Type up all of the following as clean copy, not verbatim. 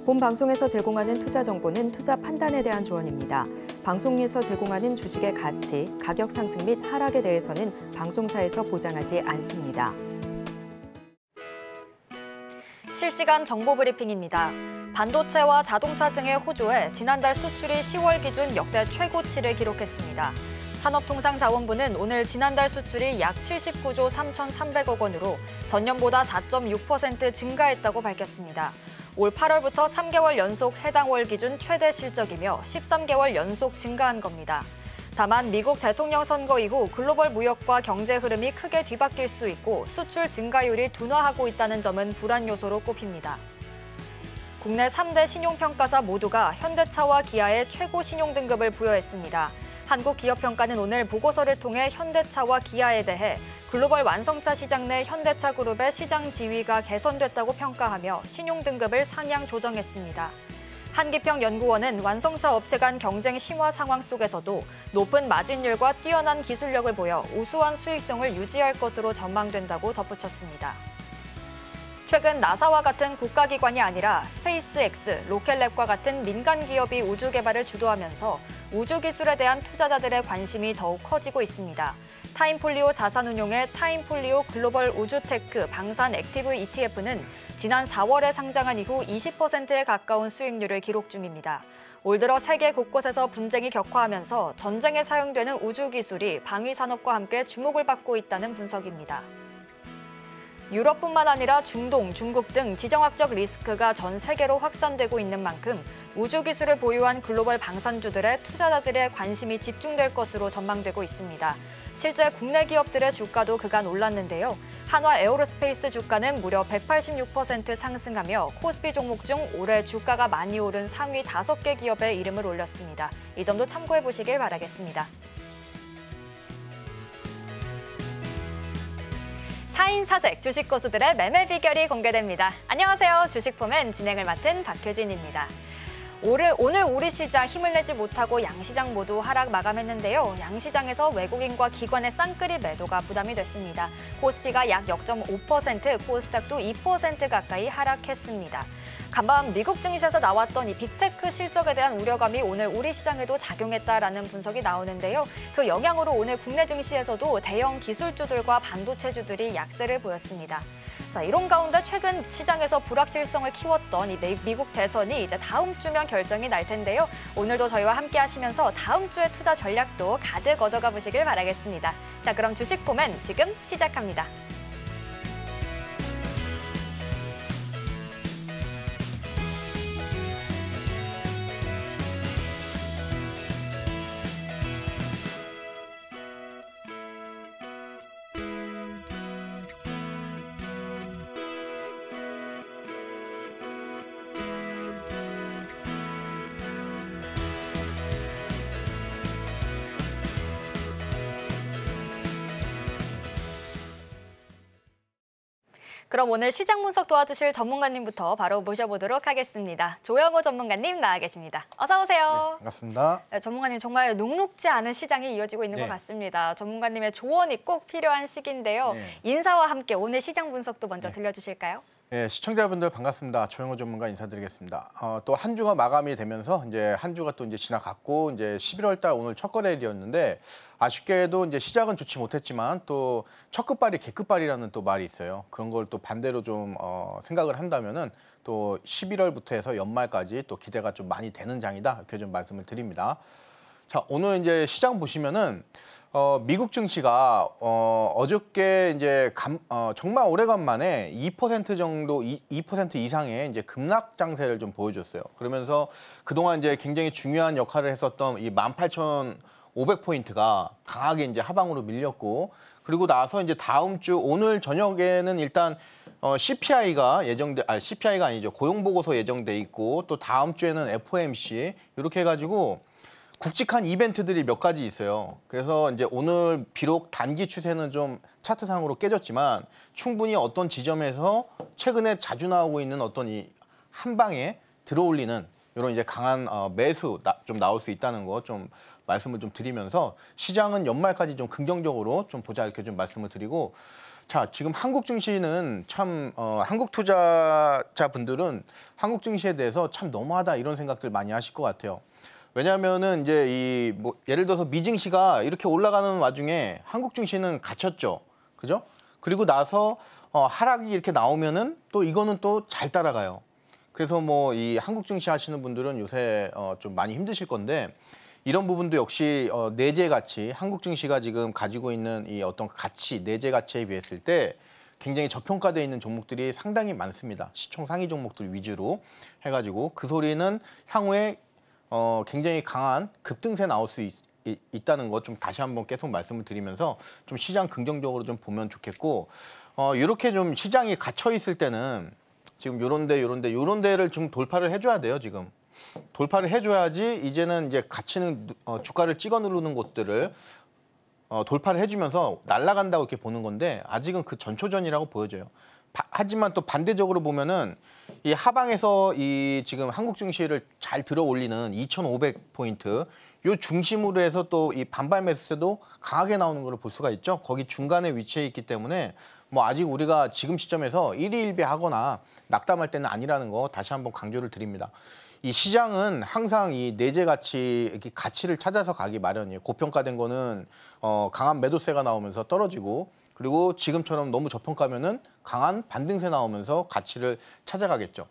본 방송에서 제공하는 투자 정보는 투자 판단에 대한 조언입니다. 방송에서 제공하는 주식의 가치, 가격 상승 및 하락에 대해서는 방송사에서 보장하지 않습니다. 실시간 정보 브리핑입니다. 반도체와 자동차 등의 호조에 지난달 수출이 10월 기준 역대 최고치를 기록했습니다. 산업통상자원부는 오늘 지난달 수출이 약 79조 3,300억 원으로 전년보다 4.6% 증가했다고 밝혔습니다. 올 8월부터 3개월 연속 해당 월 기준 최대 실적이며 13개월 연속 증가한 겁니다. 다만 미국 대통령 선거 이후 글로벌 무역과 경제 흐름이 크게 뒤바뀔 수 있고 수출 증가율이 둔화하고 있다는 점은 불안 요소로 꼽힙니다. 국내 3대 신용평가사 모두가 현대차와 기아에 최고 신용등급을 부여했습니다. 한국기업평가는 오늘 보고서를 통해 현대차와 기아에 대해 글로벌 완성차 시장 내 현대차 그룹의 시장 지위가 개선됐다고 평가하며 신용등급을 상향 조정했습니다. 한기평연구원은 완성차 업체 간 경쟁 심화 상황 속에서도 높은 마진율과 뛰어난 기술력을 보여 우수한 수익성을 유지할 것으로 전망된다고 덧붙였습니다. 최근 나사와 같은 국가기관이 아니라 스페이스X, 로켓랩과 같은 민간 기업이 우주 개발을 주도하면서 우주 기술에 대한 투자자들의 관심이 더욱 커지고 있습니다. 타임폴리오 자산운용의 타임폴리오 글로벌 우주테크 방산 액티브 ETF는 지난 4월에 상장한 이후 20%에 가까운 수익률을 기록 중입니다. 올 들어 세계 곳곳에서 분쟁이 격화하면서 전쟁에 사용되는 우주 기술이 방위 산업과 함께 주목을 받고 있다는 분석입니다. 유럽뿐만 아니라 중동, 중국 등 지정학적 리스크가 전 세계로 확산되고 있는 만큼 우주 기술을 보유한 글로벌 방산주들의 투자자들의 관심이 집중될 것으로 전망되고 있습니다. 실제 국내 기업들의 주가도 그간 올랐는데요. 한화 에어로스페이스 주가는 무려 186% 상승하며 코스피 종목 중 올해 주가가 많이 오른 상위 5개 기업의 이름을 올렸습니다. 이 점도 참고해 보시길 바라겠습니다. 4인 사색 주식 고수들의 매매 비결이 공개됩니다. 안녕하세요. 주식포맨 진행을 맡은 박효진입니다. 오늘 우리 시장 힘을 내지 못하고 양시장 모두 하락 마감했는데요. 양시장에서 외국인과 기관의 쌍끌이 매도가 부담이 됐습니다. 코스피가 약 0.5%, 코스닥도 2% 가까이 하락했습니다. 간밤 미국 증시에서 나왔던 이 빅테크 실적에 대한 우려감이 오늘 우리 시장에도 작용했다라는 분석이 나오는데요. 그 영향으로 오늘 국내 증시에서도 대형 기술주들과 반도체주들이 약세를 보였습니다. 자, 이런 가운데 최근 시장에서 불확실성을 키웠던 이 미국 대선이 이제 다음 주면 결정이 날 텐데요. 오늘도 저희와 함께 하시면서 다음 주의 투자 전략도 가득 얻어가 보시길 바라겠습니다. 자, 그럼 주식포맨 지금 시작합니다. 그럼 오늘 시장 분석 도와주실 전문가님부터 바로 모셔보도록 하겠습니다. 조영호 전문가님 나와 계십니다. 어서 오세요. 네, 반갑습니다. 네, 전문가님 정말 녹록지 않은 시장이 이어지고 있는 것 같습니다. 전문가님의 조언이 꼭 필요한 시기인데요. 인사와 함께 오늘 시장 분석도 먼저 들려주실까요? 네, 시청자분들 반갑습니다. 조영호 전문가 인사드리겠습니다. 또 한 주가 마감이 되면서 이제 한 주가 또 이제 지나갔고 이제 11월 달 오늘 첫 거래일이었는데 아쉽게도 이제 시작은 좋지 못했지만 또 첫 끝발이 개끝발이라는 또 말이 있어요. 그런 걸 또 반대로 좀 생각을 한다면은 또 11월부터 해서 연말까지 또 기대가 좀 많이 되는 장이다 이렇게 좀 말씀을 드립니다. 자, 오늘 이제 시장 보시면은 미국 증시가 어저께 이제 정말 오래간만에 2% 정도 2% 이상의 이제 급락 장세를 좀 보여줬어요. 그러면서 그동안 이제 굉장히 중요한 역할을 했었던 이 18,500포인트가 강하게 이제 하방으로 밀렸고 그리고 나서 이제 다음 주 오늘 저녁에는 일단 CPI가 CPI가 아니죠. 고용 보고서 예정돼 있고 또 다음 주에는 FOMC 이렇게 해가지고 굵직한 이벤트들이 몇 가지 있어요. 그래서 이제 오늘 비록 단기 추세는 좀 차트상으로 깨졌지만 충분히 어떤 지점에서 최근에 자주 나오고 있는 어떤 이 한 방에 들어올리는 이런 이제 강한 매수 좀 나올 수 있다는 거 좀 말씀을 좀 드리면서 시장은 연말까지 좀 긍정적으로 좀 보자 이렇게 좀 말씀을 드리고 자, 지금 한국 증시는 참 한국 투자자분들은 한국 증시에 대해서 참 너무하다 이런 생각들 많이 하실 것 같아요. 왜냐하면은 이제 뭐 예를 들어서 미증시가 이렇게 올라가는 와중에 한국 증시는 갇혔죠, 그죠? 그리고 나서 하락이 이렇게 나오면은 또 이거는 또 잘 따라가요. 그래서 뭐 이 한국 증시 하시는 분들은 요새 좀 많이 힘드실 건데. 이런 부분도 역시 내재 가치, 한국 증시가 지금 가지고 있는 이 어떤 가치, 내재 가치에 비했을 때 굉장히 저평가되어 있는 종목들이 상당히 많습니다. 시총 상위 종목들 위주로 해가지고 그 소리는 향후에 굉장히 강한 급등세 나올 수 있다는 거 좀 다시 한번 계속 말씀을 드리면서 좀 시장 긍정적으로 좀 보면 좋겠고 이렇게 좀 시장이 갇혀 있을 때는 지금 요런 데를 좀 돌파를 해줘야 돼요, 지금. 돌파를 해줘야지 이제는 이제 가치는 주가를 찍어 누르는 곳들을 돌파를 해주면서 날아간다고 이렇게 보는 건데 아직은 그 전초전이라고 보여져요. 하지만 또 반대적으로 보면은 이 하방에서 이 지금 한국 증시를 잘 들어 올리는 2,500포인트 요 중심으로 해서 또 이 반발 매수세도 강하게 나오는 걸 볼 수가 있죠. 거기 중간에 위치해 있기 때문에 뭐 아직 우리가 지금 시점에서 일희일비하거나 낙담할 때는 아니라는 거 다시 한번 강조를 드립니다. 이 시장은 항상 이 내재 가치를 찾아서 가기 마련이에요. 고평가된 거는 강한 매도세가 나오면서 떨어지고 그리고 지금처럼 너무 저평가면은 강한 반등세 나오면서 가치를 찾아가겠죠.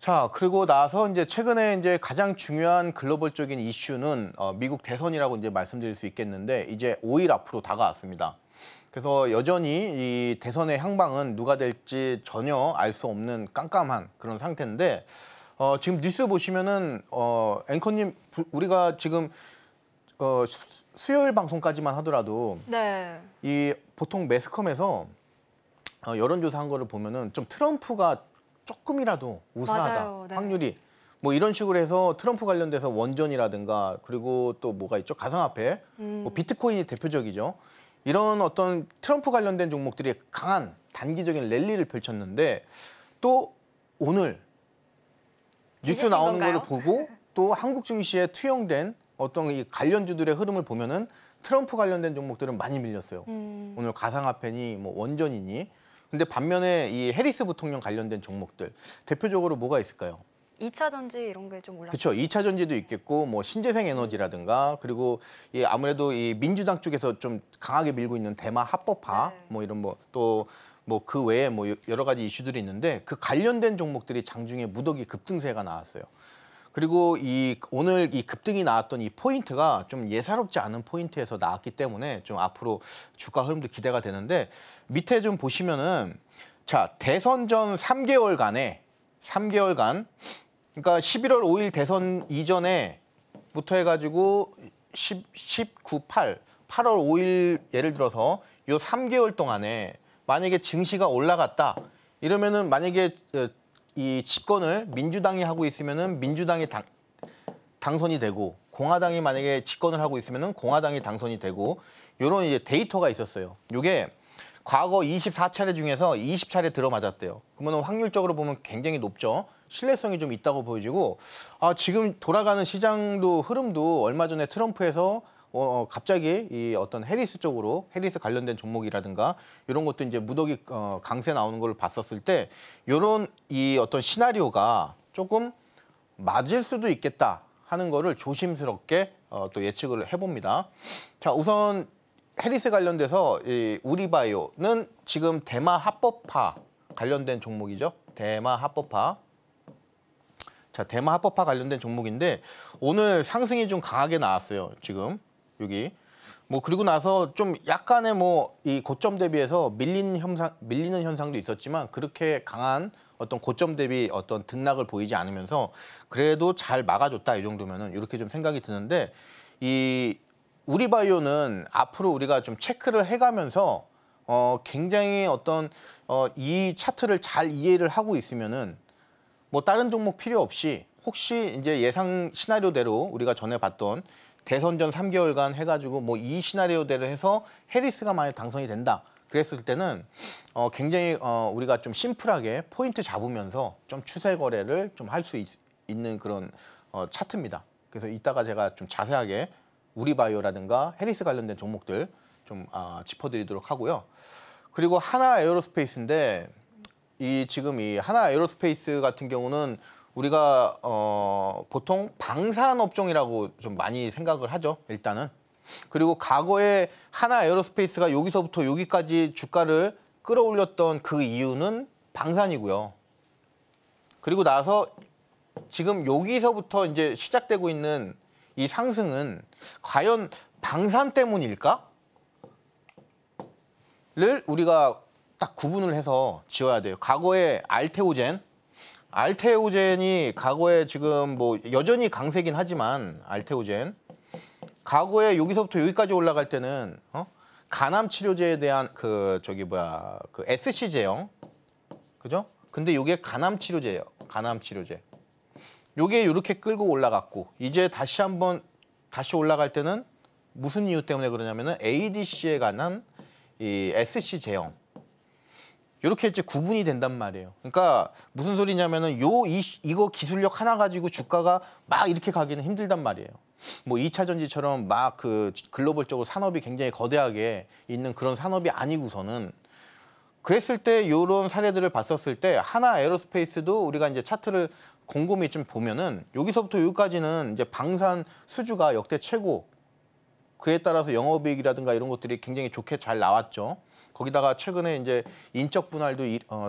자, 그리고 나서 이제 최근에 이제 가장 중요한 글로벌적인 이슈는 미국 대선이라고 이제 말씀드릴 수 있겠는데 이제 5일 앞으로 다가왔습니다. 그래서 여전히 이 대선의 향방은 누가 될지 전혀 알 수 없는 깜깜한 그런 상태인데 지금 뉴스 보시면은 앵커님 우리가 지금 수요일 방송까지만 하더라도 네. 이 보통 매스컴에서 여론조사한 거를 보면은 좀 트럼프가 조금이라도 우세하다 맞아요. 네. 확률이 뭐 이런 식으로 해서 트럼프 관련돼서 원전이라든가 그리고 또 뭐가 있죠 가상화폐 뭐 비트코인이 대표적이죠. 이런 어떤 트럼프 관련된 종목들이 강한 단기적인 랠리를 펼쳤는데 또 오늘 뉴스 나오는 거를 보고 또 한국 증시에 투영된 어떤 이 관련주들의 흐름을 보면은 트럼프 관련된 종목들은 많이 밀렸어요. 오늘 가상화폐니 뭐 원전이니. 근데 반면에 이 해리스 부통령 관련된 종목들 대표적으로 뭐가 있을까요? 2차 전지 이런 게 좀 올랐어요. 그렇죠. 2차 전지도 있겠고 뭐 신재생 에너지라든가 그리고 이 아무래도 이 민주당 쪽에서 좀 강하게 밀고 있는 대마 합법화 네. 뭐 이런 뭐 또 뭐 그 외에 뭐 여러 가지 이슈들이 있는데 그 관련된 종목들이 장중에 무더기 급등세가 나왔어요. 그리고 오늘 이 급등이 나왔던 이 포인트가 좀 예사롭지 않은 포인트에서 나왔기 때문에 좀 앞으로 주가 흐름도 기대가 되는데 밑에 좀 보시면은 자, 대선 전 3개월간 그러니까 11월 5일 대선 이전에부터 해가지고 19, 8월 5일 예를 들어서 요 3개월 동안에 만약에 증시가 올라갔다 이러면은 만약에 이 집권을 민주당이 하고 있으면은 민주당이 당선이 되고 공화당이 만약에 집권을 하고 있으면은 공화당이 당선이 되고 이런 이제 데이터가 있었어요. 이게 과거 24차례 중에서 20차례 들어맞았대요. 그러면 확률적으로 보면 굉장히 높죠. 신뢰성이 좀 있다고 보여지고 지금 돌아가는 시장도 흐름도 얼마 전에 트럼프에서 갑자기 이 어떤 해리스 쪽으로 해리스 관련된 종목이라든가 이런 것도 이제 무더기 강세 나오는 걸 봤었을 때 이런 이 어떤 시나리오가 조금 맞을 수도 있겠다 하는 거를 조심스럽게 또 예측을 해봅니다. 자, 우선 해리스 관련돼서 이 우리바이오는 지금 대마 합법화 관련된 종목이죠. 대마 합법화. 자, 대마 합법화 관련된 종목인데 오늘 상승이 좀 강하게 나왔어요. 지금 여기 뭐 그리고 나서 좀 약간의 뭐 이 고점 대비해서 밀리는 현상도 있었지만 그렇게 강한 어떤 고점 대비 어떤 등락을 보이지 않으면서 그래도 잘 막아줬다 이 정도면은 이렇게 좀 생각이 드는데 이 우리바이오는 앞으로 우리가 좀 체크를 해가면서 굉장히 어떤 이 차트를 잘 이해를 하고 있으면은 뭐 다른 종목 필요 없이 혹시 이제 예상 시나리오대로 우리가 전에 봤던 대선 전 3개월간 해가지고 뭐 이 시나리오대로 해서 해리스가 만약 당선이 된다. 그랬을 때는 굉장히 우리가 좀 심플하게 포인트 잡으면서 좀 추세 거래를 좀 할 수 있는 그런 차트입니다. 그래서 이따가 제가 좀 자세하게 우리바이오라든가 해리스 관련된 종목들 좀 짚어드리도록 하고요. 그리고 하나 에어로스페이스인데 지금 이 하나 에어로스페이스 같은 경우는 우리가 보통 방산 업종이라고 좀 많이 생각을 하죠. 일단은. 그리고 과거에 하나 에어로스페이스가 여기서부터 여기까지 주가를 끌어올렸던 그 이유는 방산이고요. 그리고 나서 지금 여기서부터 이제 시작되고 있는 이 상승은 과연 방산 때문일까? 를 우리가 딱 구분을 해서 지어야 돼요. 과거에 알테오젠이 과거에 지금 뭐 여전히 강세긴 하지만 알테오젠 과거에 여기서부터 여기까지 올라갈 때는 간암 치료제에 대한 그 SC 제형 그죠? 근데 이게 간암 치료제예요. 간암 치료제. 요게 이렇게 끌고 올라갔고 이제 다시 올라갈 때는 무슨 이유 때문에 그러냐면은 ADC에 관한 이 SC 제형 이렇게 이제 구분이 된단 말이에요. 그러니까 무슨 소리냐면은 이거 기술력 하나 가지고 주가가 막 이렇게 가기는 힘들단 말이에요. 뭐 2차 전지처럼 막 그 글로벌적으로 산업이 굉장히 거대하게 있는 그런 산업이 아니고서는 그랬을 때 이런 사례들을 봤었을 때 하나 에어로스페이스도 우리가 이제 차트를 곰곰이 좀 보면은 여기서부터 여기까지는 이제 방산 수주가 역대 최고 그에 따라서 영업이익이라든가 이런 것들이 굉장히 좋게 잘 나왔죠. 거기다가 최근에 이제 인적 분할도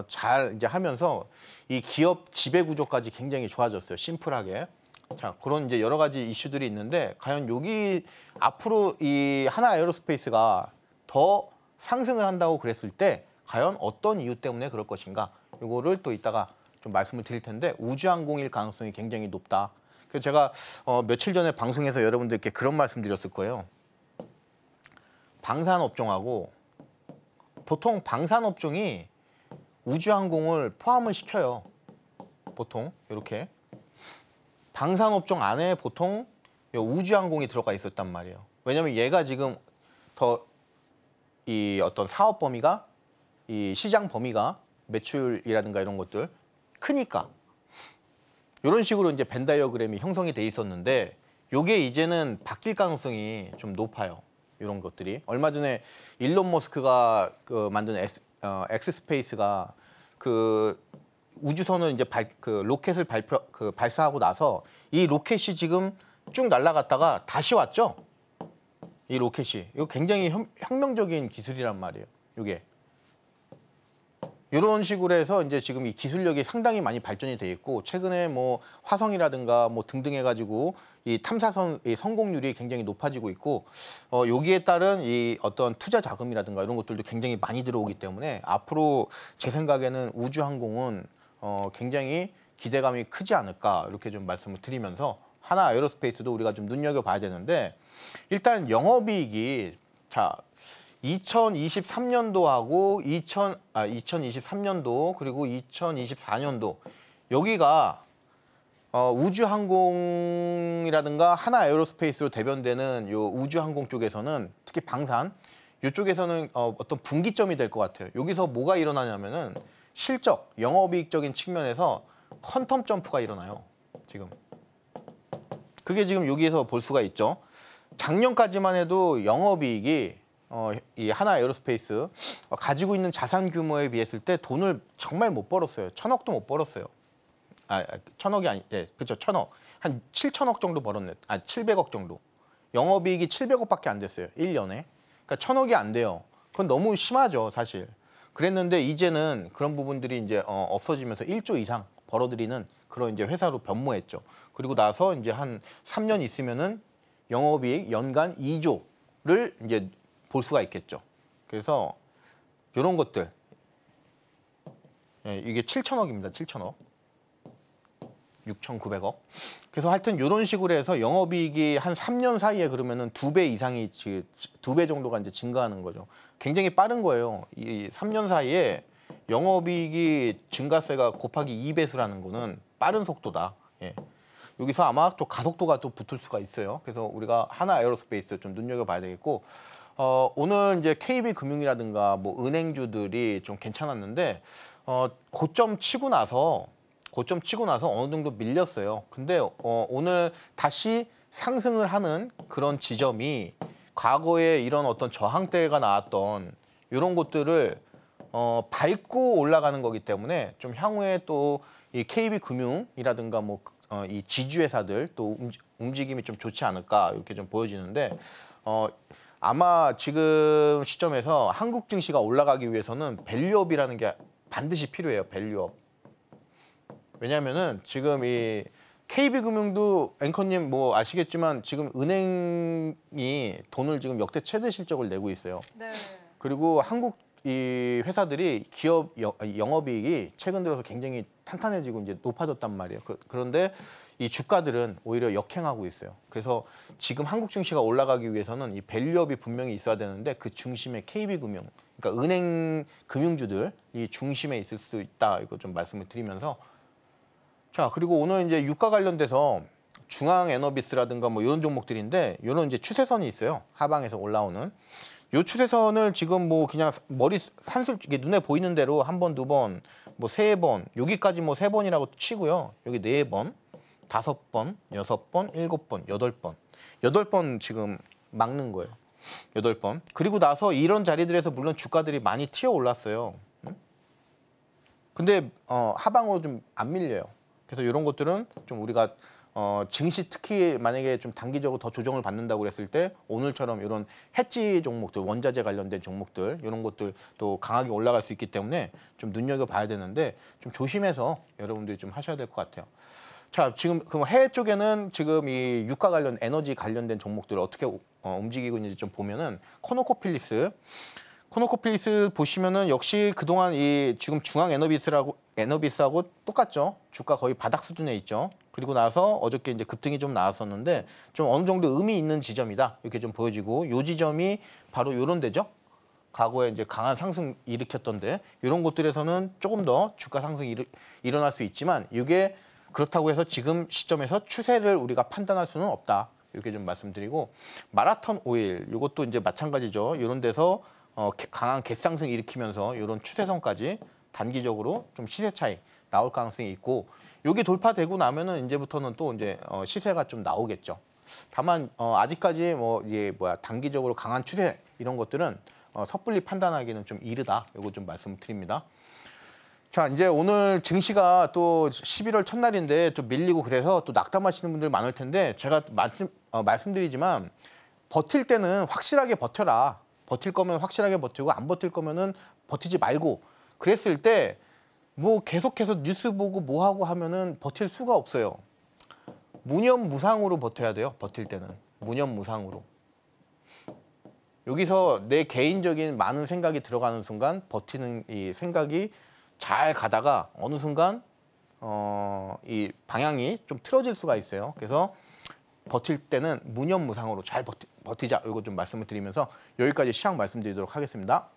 잘 이제 하면서 이 기업 지배 구조까지 굉장히 좋아졌어요. 심플하게. 자, 그런 이제 여러 가지 이슈들이 있는데 과연 여기 앞으로 이 하나 에어로스페이스가 더 상승을 한다고 그랬을 때 과연 어떤 이유 때문에 그럴 것인가? 이거를 또 이따가 좀 말씀을 드릴 텐데 우주항공일 가능성이 굉장히 높다. 그래서 제가 며칠 전에 방송에서 여러분들께 그런 말씀 드렸을 거예요. 방산업종하고 보통 방산업종이 우주항공을 포함을 시켜요. 보통 이렇게. 방산업종 안에 보통 우주항공이 들어가 있었단 말이에요. 왜냐하면 얘가 지금 더 이 어떤 사업 범위가 이 시장 범위가 매출이라든가 이런 것들 크니까 이런 식으로 이제 벤 다이어그램이 형성이 돼 있었는데 요게 이제는 바뀔 가능성이 좀 높아요. 이런 것들이 얼마 전에 일론 머스크가 만든 엑스스페이스가 그 우주선을 이제 로켓을 발사하고 나서 이 로켓이 지금 쭉 날아갔다가 다시 왔죠. 이 로켓이 이거 굉장히 혁명적인 기술이란 말이에요. 이게 이런 식으로 해서 이제 지금 이 기술력이 상당히 많이 발전이 돼 있고 최근에 뭐 화성이라든가 뭐 등등 해가지고 이 탐사선 이 성공률이 굉장히 높아지고 있고 여기에 따른 이 어떤 투자 자금이라든가 이런 것들도 굉장히 많이 들어오기 때문에 앞으로 제 생각에는 우주항공은 굉장히 기대감이 크지 않을까 이렇게 좀 말씀을 드리면서 하나 에어로스페이스도 우리가 좀 눈여겨봐야 되는데 일단 영업이익이 자 2023년도하고 2023년도 그리고 2024년도 여기가 우주항공이라든가 하나 에어로스페이스로 대변되는 요 우주항공 쪽에서는 특히 방산 이쪽에서는 어떤 분기점이 될 것 같아요. 여기서 뭐가 일어나냐면은 실적, 영업이익적인 측면에서 퀀텀 점프가 일어나요. 지금 그게 지금 여기에서 볼 수가 있죠. 작년까지만 해도 영업이익이 이 하나 에어로스페이스 가지고 있는 자산 규모에 비했을 때 돈을 정말 못 벌었어요. 1,000억도 못 벌었어요. 1,000억이 아니, 예, 그렇죠. 1,000억. 한 7,000억 정도 벌었네. 700억 정도. 영업이익이 700억밖에 안 됐어요. 1년에. 그러니까 1,000억이 안 돼요. 그건 너무 심하죠, 사실. 그랬는데 이제는 그런 부분들이 이제 없어지면서 1조 이상 벌어들이는 그런 이제 회사로 변모했죠. 그리고 나서 이제 한 3년 있으면은 영업이익 연간 2조를 이제 볼 수가 있겠죠. 그래서 이런 것들 이게 7,000억입니다. 7,000억. 6,900억. 그래서 하여튼 이런 식으로 해서 영업이익이 한 3년 사이에 그러면은 2배 이상이 2배 정도가 이제 증가하는 거죠. 굉장히 빠른 거예요. 이 3년 사이에 영업이익이 증가세가 곱하기 2배수라는 거는 빠른 속도다. 예. 여기서 아마 또 가속도가 또 붙을 수가 있어요. 그래서 우리가 하나 에어로스페이스 좀 눈여겨봐야 되겠고 오늘 이제 KB금융이라든가 뭐 은행주들이 좀 괜찮았는데 고점 치고 나서 어느 정도 밀렸어요. 근데 오늘 다시 상승을 하는 그런 지점이 과거에 이런 어떤 저항대가 나왔던 이런 것들을 밟고 올라가는 거기 때문에 좀 향후에 또 이 KB금융이라든가 뭐 이 지주회사들 또 움직임이 좀 좋지 않을까 이렇게 좀 보여지는데 아마 지금 시점에서 한국 증시가 올라가기 위해서는 밸류업이라는 게 반드시 필요해요. 밸류업. 왜냐하면은 지금 이 KB금융도 앵커님 뭐 아시겠지만 지금 은행이 돈을 지금 역대 최대 실적을 내고 있어요. 네. 그리고 한국 이 회사들이 기업 영업이익이 최근 들어서 굉장히 탄탄해지고 이제 높아졌단 말이에요. 그런데 이 주가들은 오히려 역행하고 있어요. 그래서 지금 한국 증시가 올라가기 위해서는 이 밸류업이 분명히 있어야 되는데 그 중심에 KB금융, 그러니까 은행 금융주들이 중심에 있을 수 있다. 이거 좀 말씀을 드리면서 자, 그리고 오늘 이제 유가 관련돼서 중앙에너비스라든가 뭐 이런 종목들인데 이런 이제 추세선이 있어요. 하방에서 올라오는. 요 추세선을 지금 뭐 그냥 머리 한술 이게 눈에 보이는 대로 한 번, 두 번, 뭐 세 번, 여기까지 뭐 세 번이라고 치고요. 여기 네 번, 5번, 6번, 7번, 8번. 8번 지금 막는 거예요. 8번. 그리고 나서 이런 자리들에서 물론 주가들이 많이 튀어 올랐어요. 근데 하방으로 좀 안 밀려요. 그래서 이런 것들은 좀 우리가 증시 특히 만약에 좀 단기적으로 더 조정을 받는다고 그랬을 때 오늘처럼 이런 해지 종목들, 원자재 관련된 종목들 이런 것들 또 강하게 올라갈 수 있기 때문에 좀 눈여겨봐야 되는데 좀 조심해서 여러분들이 좀 하셔야 될 것 같아요. 자, 지금 그럼 해외 쪽에는 지금 이 유가 관련 에너지 관련된 종목들 어떻게 움직이고 있는지 좀 보면은 코노코필리스 보시면은 역시 그동안 이 지금 에너비스하고 똑같죠. 주가 거의 바닥 수준에 있죠. 그리고 나서 어저께 이제 급등이 좀 나왔었는데 좀 어느 정도 의미 있는 지점이다. 이렇게 좀 보여지고 요 지점이 바로 요런 데죠. 과거에 이제 강한 상승 일으켰던데 이런 곳들에서는 조금 더 주가 상승이 일어날 수 있지만 이게 그렇다고 해서 지금 시점에서 추세를 우리가 판단할 수는 없다. 이렇게 좀 말씀드리고 마라톤 오일 이것도 이제 마찬가지죠. 이런 데서 강한 갭상승 일으키면서 이런 추세선까지 단기적으로 좀 시세 차이 나올 가능성이 있고 여기 돌파되고 나면은 이제부터는 또 이제 시세가 좀 나오겠죠. 다만 아직까지 뭐 이게 단기적으로 강한 추세 이런 것들은 섣불리 판단하기는 좀 이르다. 이거 좀 말씀드립니다. 자, 이제 오늘 증시가 또 11월 첫날인데 또 밀리고 그래서 또 낙담하시는 분들 많을 텐데 제가 말씀드리지만 버틸 때는 확실하게 버텨라. 버틸 거면 확실하게 버티고 안 버틸 거면은 버티지 말고 그랬을 때 뭐 계속해서 뉴스 보고 뭐 하고 하면은 버틸 수가 없어요. 무념무상으로 버텨야 돼요. 버틸 때는 무념무상으로. 여기서 내 개인적인 많은 생각이 들어가는 순간 버티는 이 생각이 잘 가다가 어느 순간 이 방향이 좀 틀어질 수가 있어요. 그래서 버틸 때는 무념무상으로 잘 버티자. 이거 좀 말씀을 드리면서 여기까지 시황 말씀드리도록 하겠습니다.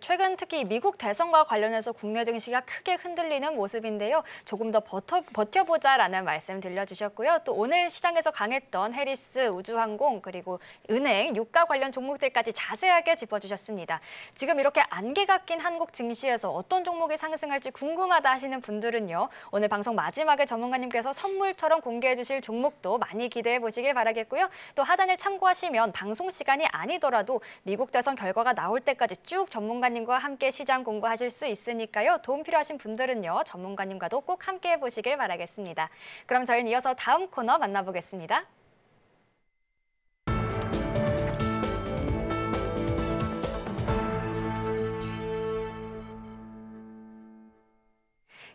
최근 특히 미국 대선과 관련해서 국내 증시가 크게 흔들리는 모습인데요. 조금 더 버텨보자라는 말씀 들려주셨고요. 또 오늘 시장에서 강했던 해리스, 우주항공, 그리고 은행, 유가 관련 종목들까지 자세하게 짚어주셨습니다. 지금 이렇게 안개가 낀 한국 증시에서 어떤 종목이 상승할지 궁금하다 하시는 분들은요. 오늘 방송 마지막에 전문가님께서 선물처럼 공개해 주실 종목도 많이 기대해 보시길 바라겠고요. 또 하단을 참고하시면 방송 시간이 아니더라도 미국 대선 결과가 나올 때까지 쭉 전문가님과 함께 시장 공부하실 수 있으니까요. 도움 필요하신 분들은요. 전문가님과도 꼭 함께 해보시길 바라겠습니다. 그럼 저희는 이어서 다음 코너 만나보겠습니다.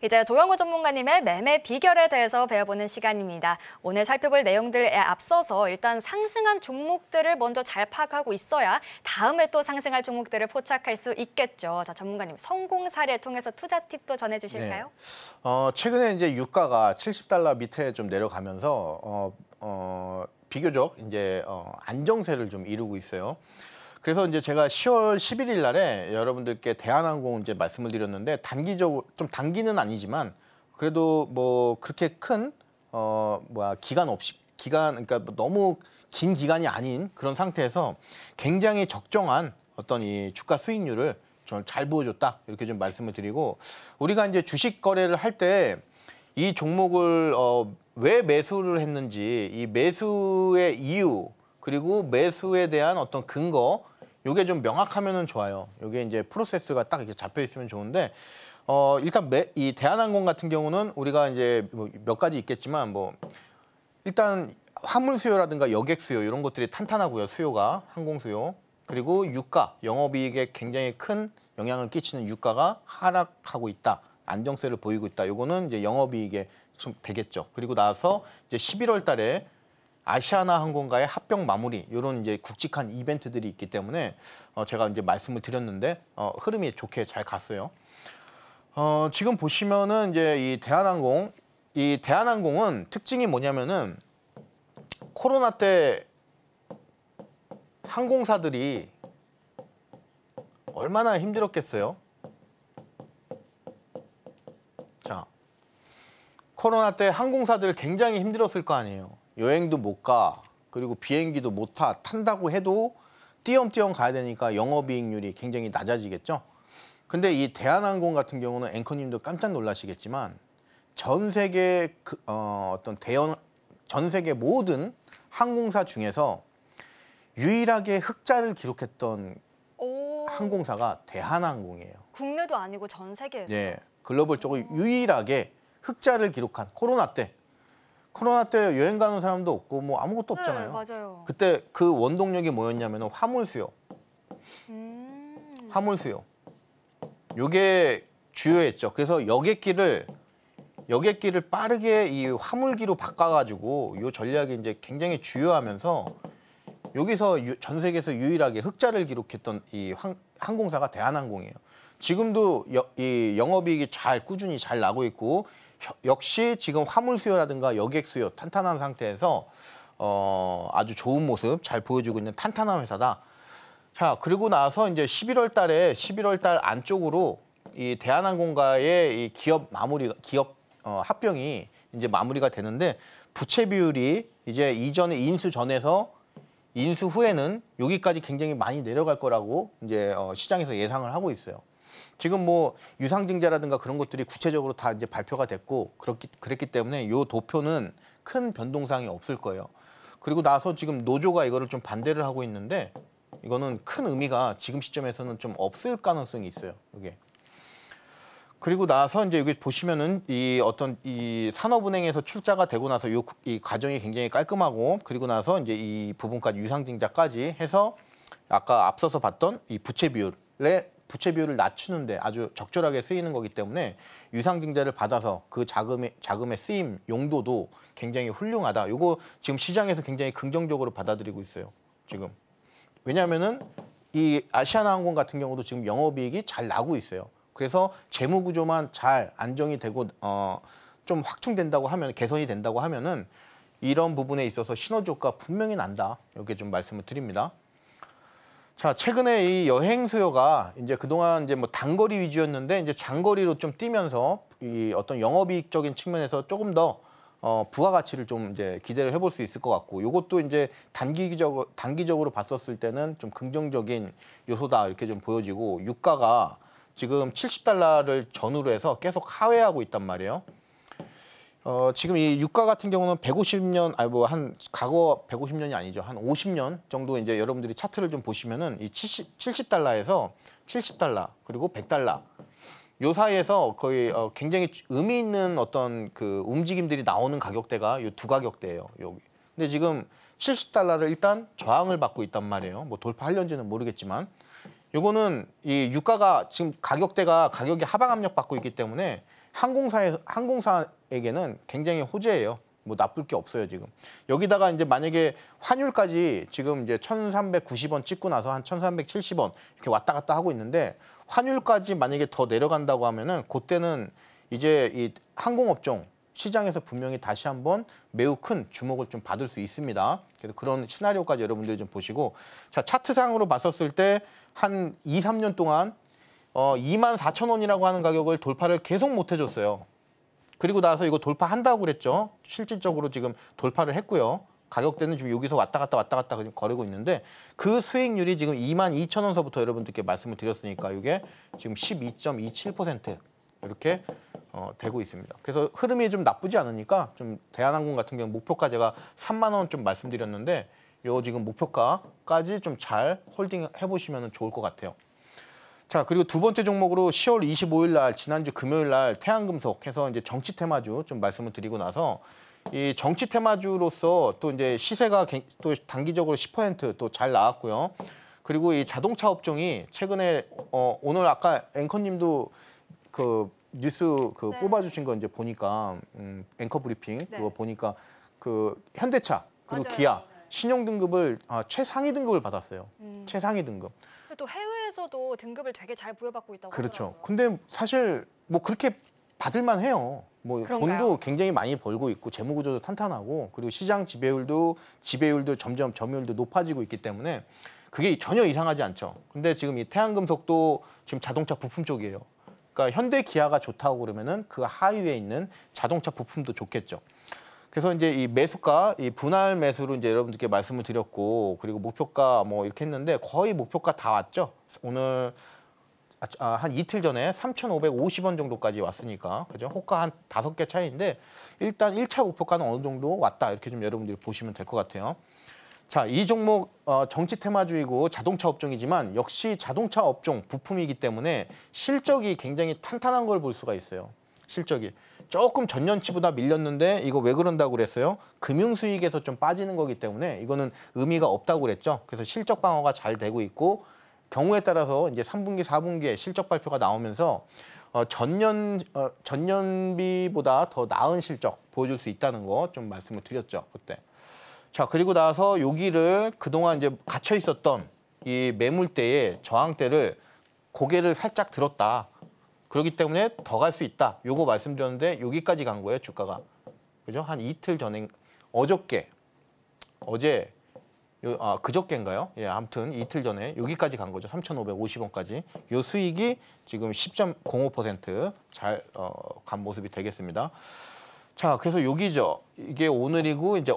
이제 조영우 전문가님의 매매 비결에 대해서 배워보는 시간입니다. 오늘 살펴볼 내용들에 앞서서 일단 상승한 종목들을 먼저 잘 파악하고 있어야 다음에 또 상승할 종목들을 포착할 수 있겠죠. 자, 전문가님 성공 사례 통해서 투자 팁도 전해주실까요? 네. 최근에 이제 유가가 $70 밑에 좀 내려가면서 비교적 이제 안정세를 좀 이루고 있어요. 그래서 이제 제가 10월 11일 날에 여러분들께 대한항공 이제 말씀을 드렸는데 단기적으로 좀 단기는 아니지만 그래도 뭐 그렇게 큰 그러니까 너무 긴 기간이 아닌 그런 상태에서 굉장히 적정한 어떤 이 주가 수익률을 좀 잘 보여줬다 이렇게 좀 말씀을 드리고 우리가 이제 주식 거래를 할 때 이 종목을 왜 매수를 했는지 이 매수의 이유 그리고 매수에 대한 어떤 근거 요게 좀 명확하면은 좋아요. 요게 이제 프로세스가 딱 이렇게 잡혀 있으면 좋은데 일단 이 대한항공 같은 경우는 우리가 이제 뭐 몇 가지 있겠지만 뭐 일단 화물 수요라든가 여객 수요 이런 것들이 탄탄하고요. 수요가 항공 수요. 그리고 유가, 영업이익에 굉장히 큰 영향을 끼치는 유가가 하락하고 있다. 안정세를 보이고 있다. 요거는 이제 영업이익에 좀 되겠죠. 그리고 나서 이제 11월 달에 아시아나 항공과의 합병 마무리 이런 이제 굵직한 이벤트들이 있기 때문에 제가 이제 말씀을 드렸는데 흐름이 좋게 잘 갔어요. 지금 보시면은 이제 이 대한항공은 특징이 뭐냐면은 코로나 때 항공사들이 얼마나 힘들었겠어요. 자, 코로나 때 항공사들 굉장히 힘들었을 거 아니에요. 여행도 못 가, 그리고 비행기도 못 타, 탄다고 해도 띄엄띄엄 가야 되니까 영업이익률이 굉장히 낮아지겠죠. 근데 이 대한항공 같은 경우는 앵커님도 깜짝 놀라시겠지만 전 세계 전 세계 모든 항공사 중에서 유일하게 흑자를 기록했던 오, 항공사가 대한항공이에요. 국내도 아니고 전 세계에서. 네, 글로벌적으로 유일하게 흑자를 기록한 코로나 때 여행 가는 사람도 없고 뭐 아무것도 없잖아요. 네, 맞아요. 그때 그 원동력이 뭐였냐면 화물 수요. 화물 수요. 요게 주요했죠. 그래서 여객기를 빠르게 이 화물기로 바꿔가지고 요 전략이 이제 굉장히 주요하면서 여기서 전 세계에서 유일하게 흑자를 기록했던 이 항공사가 대한항공이에요. 지금도 이 영업이익이 꾸준히 잘 나고 있고 역시 지금 화물 수요라든가 여객 수요 탄탄한 상태에서 아주 좋은 모습 잘 보여주고 있는 탄탄한 회사다. 자, 그리고 나서 이제 11월 달 안쪽으로 이 대한항공과의 이 기업 합병이 이제 마무리가 되는데 부채 비율이 이제 이전에 인수 전에서 인수 후에는 여기까지 굉장히 많이 내려갈 거라고 이제 시장에서 예상을 하고 있어요. 지금 뭐 유상증자라든가 그런 것들이 구체적으로 다 이제 발표가 됐고 그랬기 때문에 요 도표는 큰 변동사항이 없을 거예요. 그리고 나서 지금 노조가 이거를 좀 반대를 하고 있는데 이거는 큰 의미가 지금 시점에서는 좀 없을 가능성이 있어요. 이게. 그리고 나서 이제 여기 보시면은 이 산업은행에서 출자가 되고 나서 이 과정이 굉장히 깔끔하고 그리고 나서 이제 이 부분까지 유상증자까지 해서 아까 앞서서 봤던 이 부채 비율을 낮추는데 아주 적절하게 쓰이는 거기 때문에 유상증자를 받아서 그 자금의 쓰임 용도도 굉장히 훌륭하다. 요거 지금 시장에서 굉장히 긍정적으로 받아들이고 있어요. 지금. 왜냐하면은 이 아시아나항공 같은 경우도 지금 영업이익이 잘 나고 있어요. 그래서 재무 구조만 잘 안정이 되고 좀 확충된다고 하면 개선이 된다고 하면은 이런 부분에 있어서 시너지효과 분명히 난다. 이렇게 좀 말씀을 드립니다. 자, 최근에 이 여행 수요가 이제 그동안 이제 뭐 단거리 위주였는데 이제 장거리로 좀 뛰면서 이 어떤 영업이익적인 측면에서 조금 더 부가가치를 좀 이제 기대를 해볼 수 있을 것 같고, 이것도 이제 단기적으로 봤었을 때는 좀 긍정적인 요소다 이렇게 좀 보여지고, 유가가 지금 $70를 전후로 해서 계속 하회하고 있단 말이에요. 지금 이 유가 같은 경우는 150년, 과거 150년이 아니죠. 한 50년 정도 이제 여러분들이 차트를 좀 보시면은 이 $70에서 $70 그리고 $100 요 사이에서 거의 굉장히 의미 있는 어떤 그 움직임들이 나오는 가격대가 이 두 가격대예요. 여기. 근데 지금 $70를 일단 저항을 받고 있단 말이에요. 뭐 돌파하려는지는 모르겠지만, 요거는 이 유가가 지금 가격이 하방 압력 받고 있기 때문에 항공사에게는 굉장히 호재예요. 뭐 나쁠 게 없어요, 지금. 여기다가 이제 만약에 환율까지 지금 이제 1,390원 찍고 나서 한 1,370원 이렇게 왔다 갔다 하고 있는데, 환율까지 만약에 더 내려간다고 하면은 그때는 이제 이 항공업종 시장에서 분명히 다시 한번 매우 큰 주목을 좀 받을 수 있습니다. 그래서 그런 시나리오까지 여러분들이 좀 보시고, 자, 차트상으로 봤었을 때 한 2, 3년 동안 24,000원이라고 하는 가격을 돌파를 계속 못 해줬어요. 그리고 나서 이거 돌파한다고 그랬죠. 실질적으로 지금 돌파를 했고요. 가격대는 지금 여기서 왔다 갔다 거리고 있는데, 그 수익률이 지금 22,000원서부터 여러분들께 말씀을 드렸으니까 이게 지금 12.27% 이렇게 되고 있습니다. 그래서 흐름이 좀 나쁘지 않으니까 좀 대한항공 같은 경우 목표가 제가 3만 원 좀 말씀드렸는데, 요 지금 목표가까지 좀 잘 홀딩 해보시면 좋을 것 같아요. 자, 그리고 두 번째 종목으로 10월 25일 날 지난주 금요일 날 태양금속 해서 이제 정치 테마주 좀 말씀을 드리고 나서 이 정치 테마주로서 또 이제 시세가 또 단기적으로 10% 또 잘 나왔고요. 그리고 이 자동차 업종이 최근에 오늘 아까 앵커님도 그 뉴스 그 네. 뽑아주신 거 이제 보니까 앵커 브리핑 네. 그거 보니까 그 현대차 그리고 맞아요. 기아 신용 등급을 최상위 등급을 받았어요. 음. 최상위 등급. 또 해외에서도 등급을 되게 잘 부여받고 있다고 그렇죠. 하더라고요. 근데 사실 뭐 그렇게 받을만 해요. 뭐 그런가요? 돈도 굉장히 많이 벌고 있고 재무 구조도 탄탄하고 그리고 시장 지배율도 점점 점유율도 높아지고 있기 때문에 그게 전혀 이상하지 않죠. 근데 지금 이 태양금속도 지금 자동차 부품 쪽이에요. 그러니까 현대 기아가 좋다고 그러면은 그 하위에 있는 자동차 부품도 좋겠죠. 그래서 이제 이 매수가, 이 분할 매수로 이제 여러분들께 말씀을 드렸고, 그리고 목표가 뭐 이렇게 했는데 거의 목표가 다 왔죠. 오늘 한 이틀 전에 3,550원 정도까지 왔으니까, 그죠? 호가 한 5개 차이인데 일단 1차 목표가는 어느 정도 왔다 이렇게 좀 여러분들이 보시면 될 것 같아요. 자, 이 종목 정치 테마주이고 자동차 업종이지만 역시 자동차 업종 부품이기 때문에 실적이 굉장히 탄탄한 걸 볼 수가 있어요. 실적이 조금 전년치보다 밀렸는데 이거 왜 그런다고 그랬어요? 금융 수익에서 좀 빠지는 거기 때문에 이거는 의미가 없다고 그랬죠. 그래서 실적 방어가 잘 되고 있고 경우에 따라서 이제 3분기, 4분기에 실적 발표가 나오면서 전년비보다 더 나은 실적 보여줄 수 있다는 거 좀 말씀을 드렸죠, 그때. 자, 그리고 나서 여기를 그동안 이제 갇혀 있었던 이 매물대의 저항대를 고개를 살짝 들었다. 그렇기 때문에 더 갈 수 있다. 요거 말씀드렸는데 여기까지 간 거예요, 주가가. 그죠? 한 이틀 전에 그저께인가요? 예, 아무튼 이틀 전에 여기까지 간 거죠. 3,550원까지. 요 수익이 지금 10.05% 잘 간 모습이 되겠습니다. 자, 그래서 여기죠. 이게 오늘이고 이제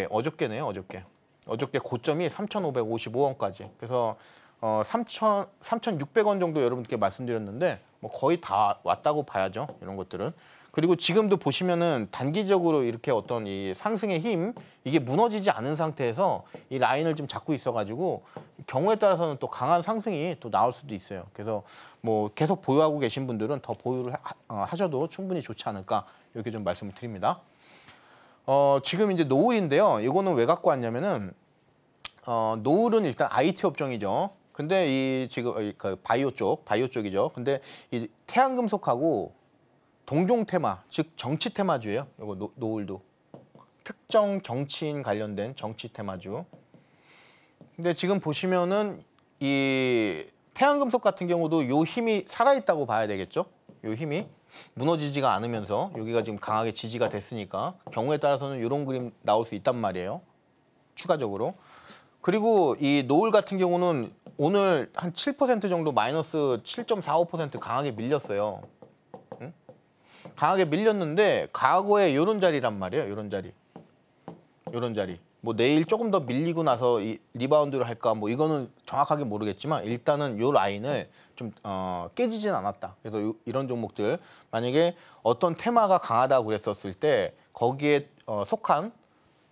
어저께네요, 어저께 고점이 3,555원까지. 그래서 3,600원 정도 여러분께 말씀드렸는데 뭐 거의 다 왔다고 봐야죠. 이런 것들은. 그리고 지금도 보시면은 단기적으로 이렇게 어떤 이 상승의 힘 이게 무너지지 않은 상태에서 이 라인을 좀 잡고 있어가지고 경우에 따라서는 또 강한 상승이 또 나올 수도 있어요. 그래서 뭐 계속 보유하고 계신 분들은 더 보유를 하셔도 충분히 좋지 않을까 이렇게 좀 말씀을 드립니다. 지금 이제 노을인데요. 이거는 왜 갖고 왔냐면은 노을은 일단 IT 업종이죠. 근데 이 지금 그 바이오 쪽이죠. 근데 이 태양금속하고 동종 테마, 즉 정치 테마주예요. 이거 노을도 특정 정치인 관련된 정치 테마주. 근데 지금 보시면은 이 태양금속 같은 경우도 요 힘이 살아있다고 봐야 되겠죠. 요 힘이 무너지지가 않으면서 여기가 지금 강하게 지지가 됐으니까 경우에 따라서는 이런 그림 나올 수 있단 말이에요. 추가적으로. 그리고 이 노을 같은 경우는 오늘 한 7% 정도 마이너스 7.45% 강하게 밀렸어요. 응? 강하게 밀렸는데 과거에 이런 자리란 말이에요. 이런 자리. 뭐 내일 조금 더 밀리고 나서 이 리바운드를 할까 뭐 이거는 정확하게 모르겠지만 일단은 요 라인을 좀 깨지진 않았다. 그래서 이런 종목들 만약에 어떤 테마가 강하다고 그랬었을 때 거기에 속한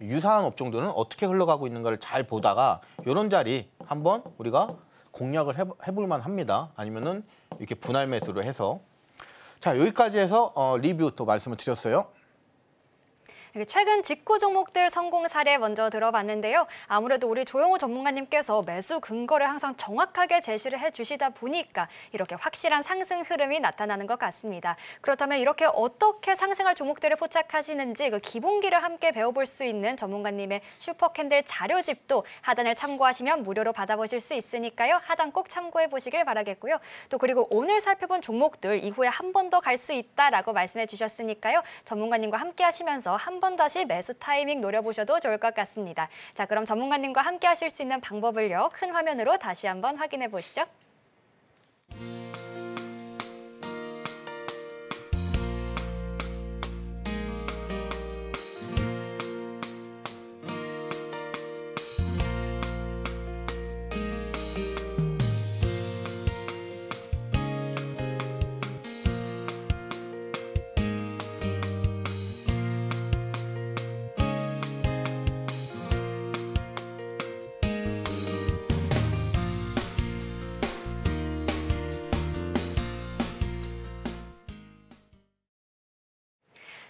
유사한 업종들은 어떻게 흘러가고 있는가를 잘 보다가 이런 자리 한번 우리가 공략을 해볼 만합니다. 아니면은 이렇게 분할 매수를 해서 자 여기까지 해서 리뷰 또 말씀을 드렸어요. 최근 직구 종목들 성공 사례 먼저 들어봤는데요. 아무래도 우리 조영호 전문가님께서 매수 근거를 항상 정확하게 제시를 해주시다 보니까 이렇게 확실한 상승 흐름이 나타나는 것 같습니다. 그렇다면 이렇게 어떻게 상승할 종목들을 포착하시는지 그 기본기를 함께 배워볼 수 있는 전문가님의 슈퍼캔들 자료집도 하단을 참고하시면 무료로 받아보실 수 있으니까요. 하단 꼭 참고해 보시길 바라겠고요. 또 그리고 오늘 살펴본 종목들 이후에 한 번 더 갈 수 있다라고 말씀해 주셨으니까요. 전문가님과 함께 하시면서 한 번 다시 매수 타이밍 노려보셔도 좋을 것 같습니다. 자, 그럼 전문가님과 함께 하실 수 있는 방법을요. 큰 화면으로 다시 한번 확인해 보시죠.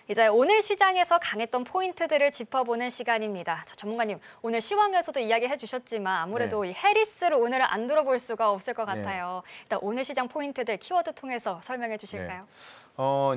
이제 오늘 시장에서 강했던 포인트들을 짚어보는 시간입니다. 자, 전문가님, 오늘 시황에서도 이야기해 주셨지만 아무래도 이 해리스를 오늘은 안 들어볼 수가 없을 것 같아요. 일단 오늘 시장 포인트들 키워드 통해서 설명해 주실까요?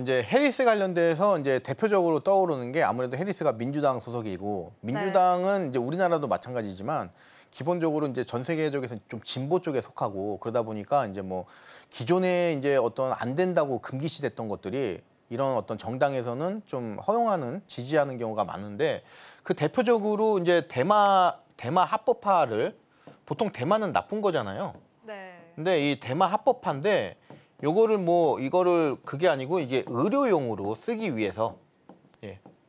이제 해리스 관련돼서 이제 대표적으로 떠오르는 게 아무래도 해리스가 민주당 소속이고 민주당은 이제 우리나라도 마찬가지지만 기본적으로 이제 전 세계적에서 좀 진보 쪽에 속하고 그러다 보니까 이제 뭐 기존에 이제 어떤 안 된다고 금기시됐던 것들이 이런 어떤 정당에서는 좀 허용하는, 지지하는 경우가 많은데 그 대표적으로 이제 대마 합법화를 보통 대마는 나쁜 거잖아요. 네. 근데 이 대마 합법화인데 이거를 그게 아니고 이게 의료용으로 쓰기 위해서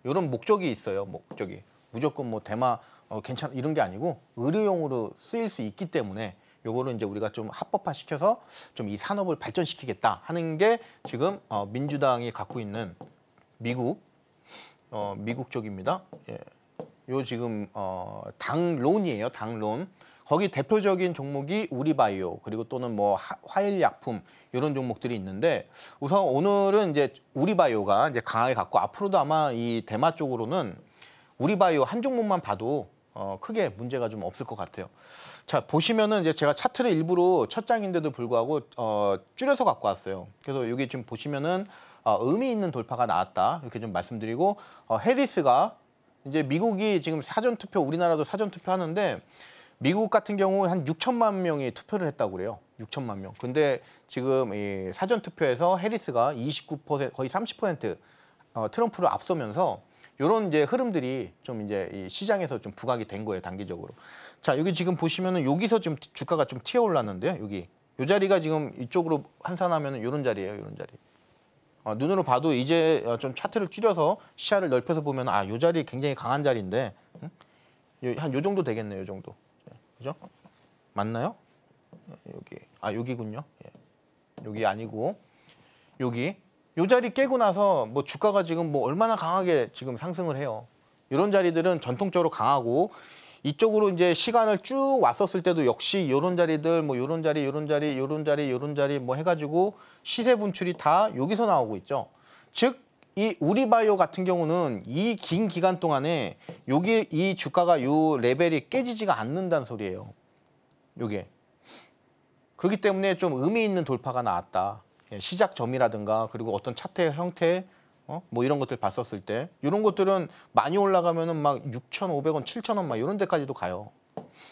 이런 목적이 있어요. 목적이 무조건 뭐 대마 괜찮 이런 게 아니고 의료용으로 쓰일 수 있기 때문에 요거를 이제 우리가 좀 합법화 시켜서 좀 이 산업을 발전시키겠다 하는 게 지금 민주당이 갖고 있는 미국 쪽입니다. 요 지금 당론이에요. 당론. 거기 대표적인 종목이 우리바이오 그리고 또는 뭐 화일약품 이런 종목들이 있는데 우선 오늘은 이제 우리바이오가 이제 강하게 갖고 앞으로도 아마 이 대마 쪽으로는 우리바이오 한 종목만 봐도 크게 문제가 좀 없을 것 같아요. 자, 보시면은 이제 제가 차트를 일부러 첫 장인데도 불구하고 줄여서 갖고 왔어요. 그래서 여기 지금 보시면은 의미 있는 돌파가 나왔다. 이렇게 좀 말씀드리고 해리스가 이제 미국이 지금 사전투표, 우리나라도 사전투표 하는데 미국 같은 경우 한 6천만 명이 투표를 했다고 그래요. 6천만 명. 근데 지금 이 사전투표에서 해리스가 29%, 거의 30% 트럼프를 앞서면서 이런 이제 흐름들이 좀 이제 이 시장에서 좀 부각이 된 거예요, 단기적으로. 자, 여기 지금 보시면은 여기서 지금 주가가 좀 튀어 올랐는데요, 여기. 이 자리가 지금 이쪽으로 환산하면은 이런 자리예요, 이런 자리. 눈으로 봐도 이제 좀 차트를 줄여서 시야를 넓혀서 보면 이 자리 굉장히 강한 자리인데 한 요 정도 되겠네요, 요 정도. 그죠? 맞나요? 여기군요. 여기 아니고 여기. 요 자리 깨고 나서 뭐 주가가 지금 뭐 얼마나 강하게 지금 상승을 해요. 이런 자리들은 전통적으로 강하고 이쪽으로 이제 시간을 쭉 왔었을 때도 역시 이런 자리들 뭐 이런 자리, 이런 자리, 이런 자리, 이런 자리 뭐 해가지고 시세 분출이 다 여기서 나오고 있죠. 즉 이 우리바이오 같은 경우는 이 긴 기간 동안에 여기 이 주가가 요 레벨이 깨지지가 않는다는 소리예요. 요게. 그렇기 때문에 좀 의미 있는 돌파가 나왔다. 시작점이라든가 그리고 어떤 차트의 형태 뭐 이런 것들 봤었을 때 이런 것들은 많이 올라가면은 막 6,500원, 7,000원 막 이런 데까지도 가요.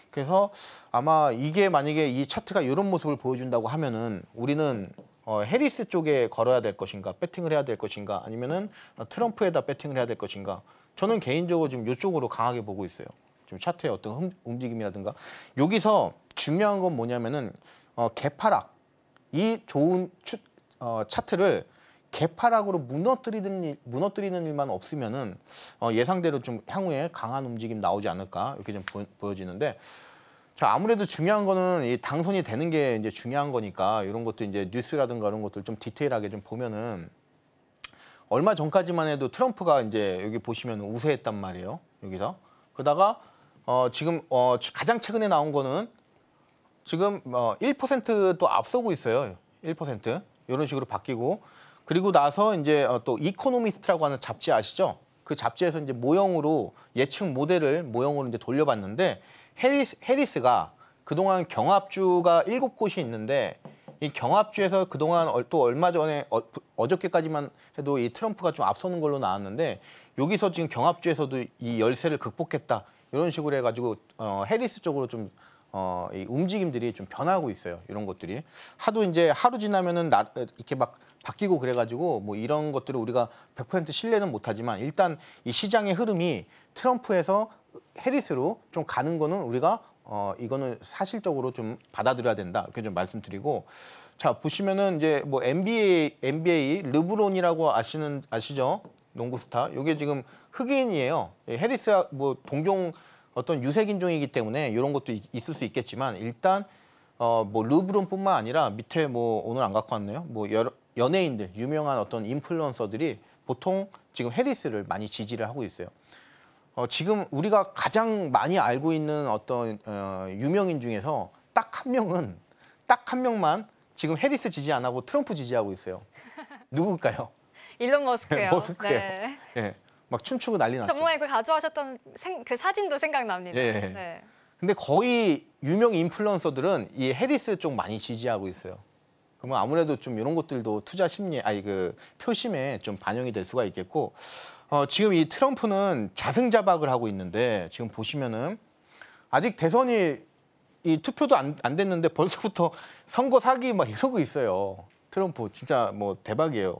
그래서 아마 이게 만약에 이 차트가 이런 모습을 보여준다고 하면은 우리는 해리스 쪽에 걸어야 될 것인가, 배팅을 해야 될 것인가, 아니면은 트럼프에다 배팅을 해야 될 것인가. 저는 개인적으로 지금 이쪽으로 강하게 보고 있어요. 지금 차트의 어떤 움직임이라든가 여기서 중요한 건 뭐냐면은 개파락. 이 좋은 차트를 개파락으로 무너뜨리는 일만 없으면은 예상대로 좀 향후에 강한 움직임 나오지 않을까 이렇게 좀 보여지는데 자 아무래도 중요한 거는 이 당선이 되는 게 이제 중요한 거니까 이런 것도 이제 뉴스라든가 이런 것들 좀 디테일하게 좀 보면은 얼마 전까지만 해도 트럼프가 이제 여기 보시면 우세했단 말이에요 여기서 그러다가 지금 가장 최근에 나온 거는 지금 1%또 앞서고 있어요. 1% 이런 식으로 바뀌고 그리고 나서 이제 또 이코노미스트라고 하는 잡지 아시죠? 그 잡지에서 이제 모형으로 예측 모델을 모형으로 이제 돌려봤는데 해리스가 그동안 경합주가 7곳이 있는데 이 경합주에서 그동안 또 얼마 전에 어저께까지만 해도 이 트럼프가 좀 앞서는 걸로 나왔는데 여기서 지금 경합주에서도 이 열세를 극복했다 이런 식으로 해가지고 해리스 쪽으로 좀 이 움직임들이 좀 변하고 있어요. 이런 것들이 하도 이제 하루 지나면은 이렇게 막 바뀌고 그래가지고 뭐 이런 것들을 우리가 100% 신뢰는 못하지만 일단 이 시장의 흐름이 트럼프에서 해리스로 좀 가는 거는 우리가 이거는 사실적으로 좀 받아들여야 된다 이렇게 좀 말씀드리고 자 보시면은 이제 뭐 NBA 르브론이라고 아시죠? 농구 스타. 이게 지금 흑인이에요. 해리스가 뭐 동종 어떤 유색인종이기 때문에 이런 것도 있을 수 있겠지만 일단 뭐 르브론뿐만 아니라 밑에 뭐 오늘 안 갖고 왔네요. 뭐 연예인들 유명한 어떤 인플루언서들이 보통 지금 해리스를 많이 지지를 하고 있어요. 지금 우리가 가장 많이 알고 있는 어떤 유명인 중에서 딱 한 명만 지금 해리스 지지 안 하고 트럼프 지지하고 있어요. 누굴까요? 일론 머스크요. 머스크예요. 네. 예, 막 춤추고 난리 났죠. 전문가님 그 가져와셨던 그 사진도 생각납니다. 예. 네. 근데 거의 유명 인플루언서들은 이 해리스 쪽 많이 지지하고 있어요. 그러면 아무래도 좀 이런 것들도 투자 심리, 그 표심에 좀 반영이 될 수가 있겠고, 지금 이 트럼프는 자승자박을 하고 있는데 지금 보시면은 아직 대선이 이 투표도 안 됐는데 벌써부터 선거 사기 막 이러고 있어요. 트럼프 진짜 뭐 대박이에요.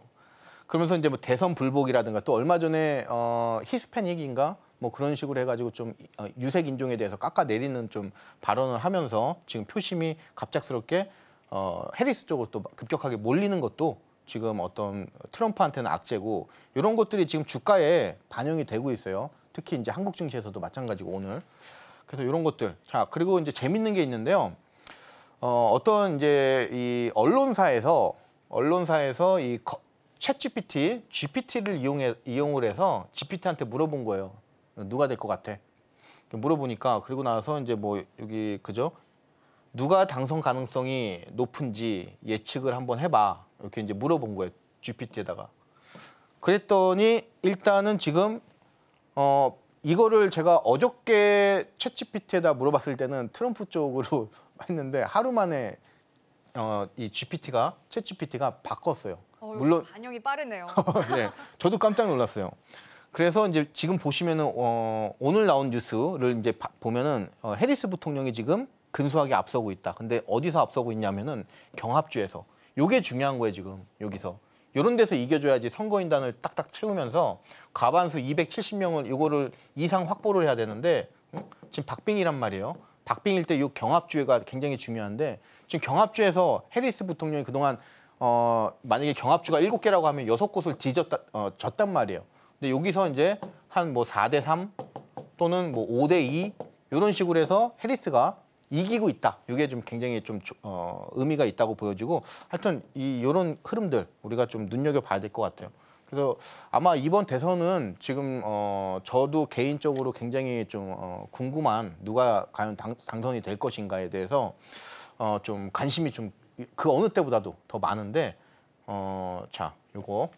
그러면서 이제 뭐 대선 불복이라든가 또 얼마 전에 히스패닉인가 뭐 그런 식으로 해가지고 좀 유색 인종에 대해서 깎아내리는 좀 발언을 하면서 지금 표심이 갑작스럽게 해리스 쪽으로 또 급격하게 몰리는 것도 지금 어떤 트럼프한테는 악재고 이런 것들이 지금 주가에 반영이 되고 있어요. 특히 이제 한국 증시에서도 마찬가지고 오늘. 그래서 이런 것들. 자, 그리고 이제 재밌는 게 있는데요. 어떤 이제 이 언론사에서 이 GPT를 이용을 해서 GPT한테 물어본 거예요. 누가 될 것 같아? 물어보니까 그리고 나서 이제 뭐 여기 그죠? 누가 당선 가능성이 높은지 예측을 한번 해봐. 이렇게 이제 물어본 거예요. GPT에다가. 그랬더니 일단은 지금 이거를 제가 어저께 챗GPT에다 물어봤을 때는 트럼프 쪽으로 했는데 하루 만에 이 챗GPT가 바꿨어요. 물론 반영이 빠르네요. 네, 저도 깜짝 놀랐어요. 그래서 이제 지금 보시면은 오늘 나온 뉴스를 이제 보면은 해리스 부통령이 지금 근소하게 앞서고 있다. 근데 어디서 앞서고 있냐면은 경합주에서. 요게 중요한 거예요, 지금 여기서. 이런 데서 이겨줘야지 선거인단을 딱딱 채우면서 과반수 270명을 이거를 이상 확보를 해야 되는데 지금 박빙이란 말이에요. 박빙일 때 이 경합주가 굉장히 중요한데 지금 경합주에서 해리스 부통령이 그동안 만약에 경합주가 7개라고 하면 6곳을 졌단 말이에요. 근데 여기서 이제 한 뭐 4대3 또는 뭐 5대2 이런 식으로 해서 해리스가 이기고 있다. 이게 좀 굉장히 좀 의미가 있다고 보여지고 하여튼 이런 흐름들 우리가 좀 눈여겨봐야 될 것 같아요. 그래서 아마 이번 대선은 지금 저도 개인적으로 굉장히 좀 궁금한 누가 과연 당선이 될 것인가에 대해서 좀 관심이 좀 그 어느 때보다도 더 많은데 자, 요거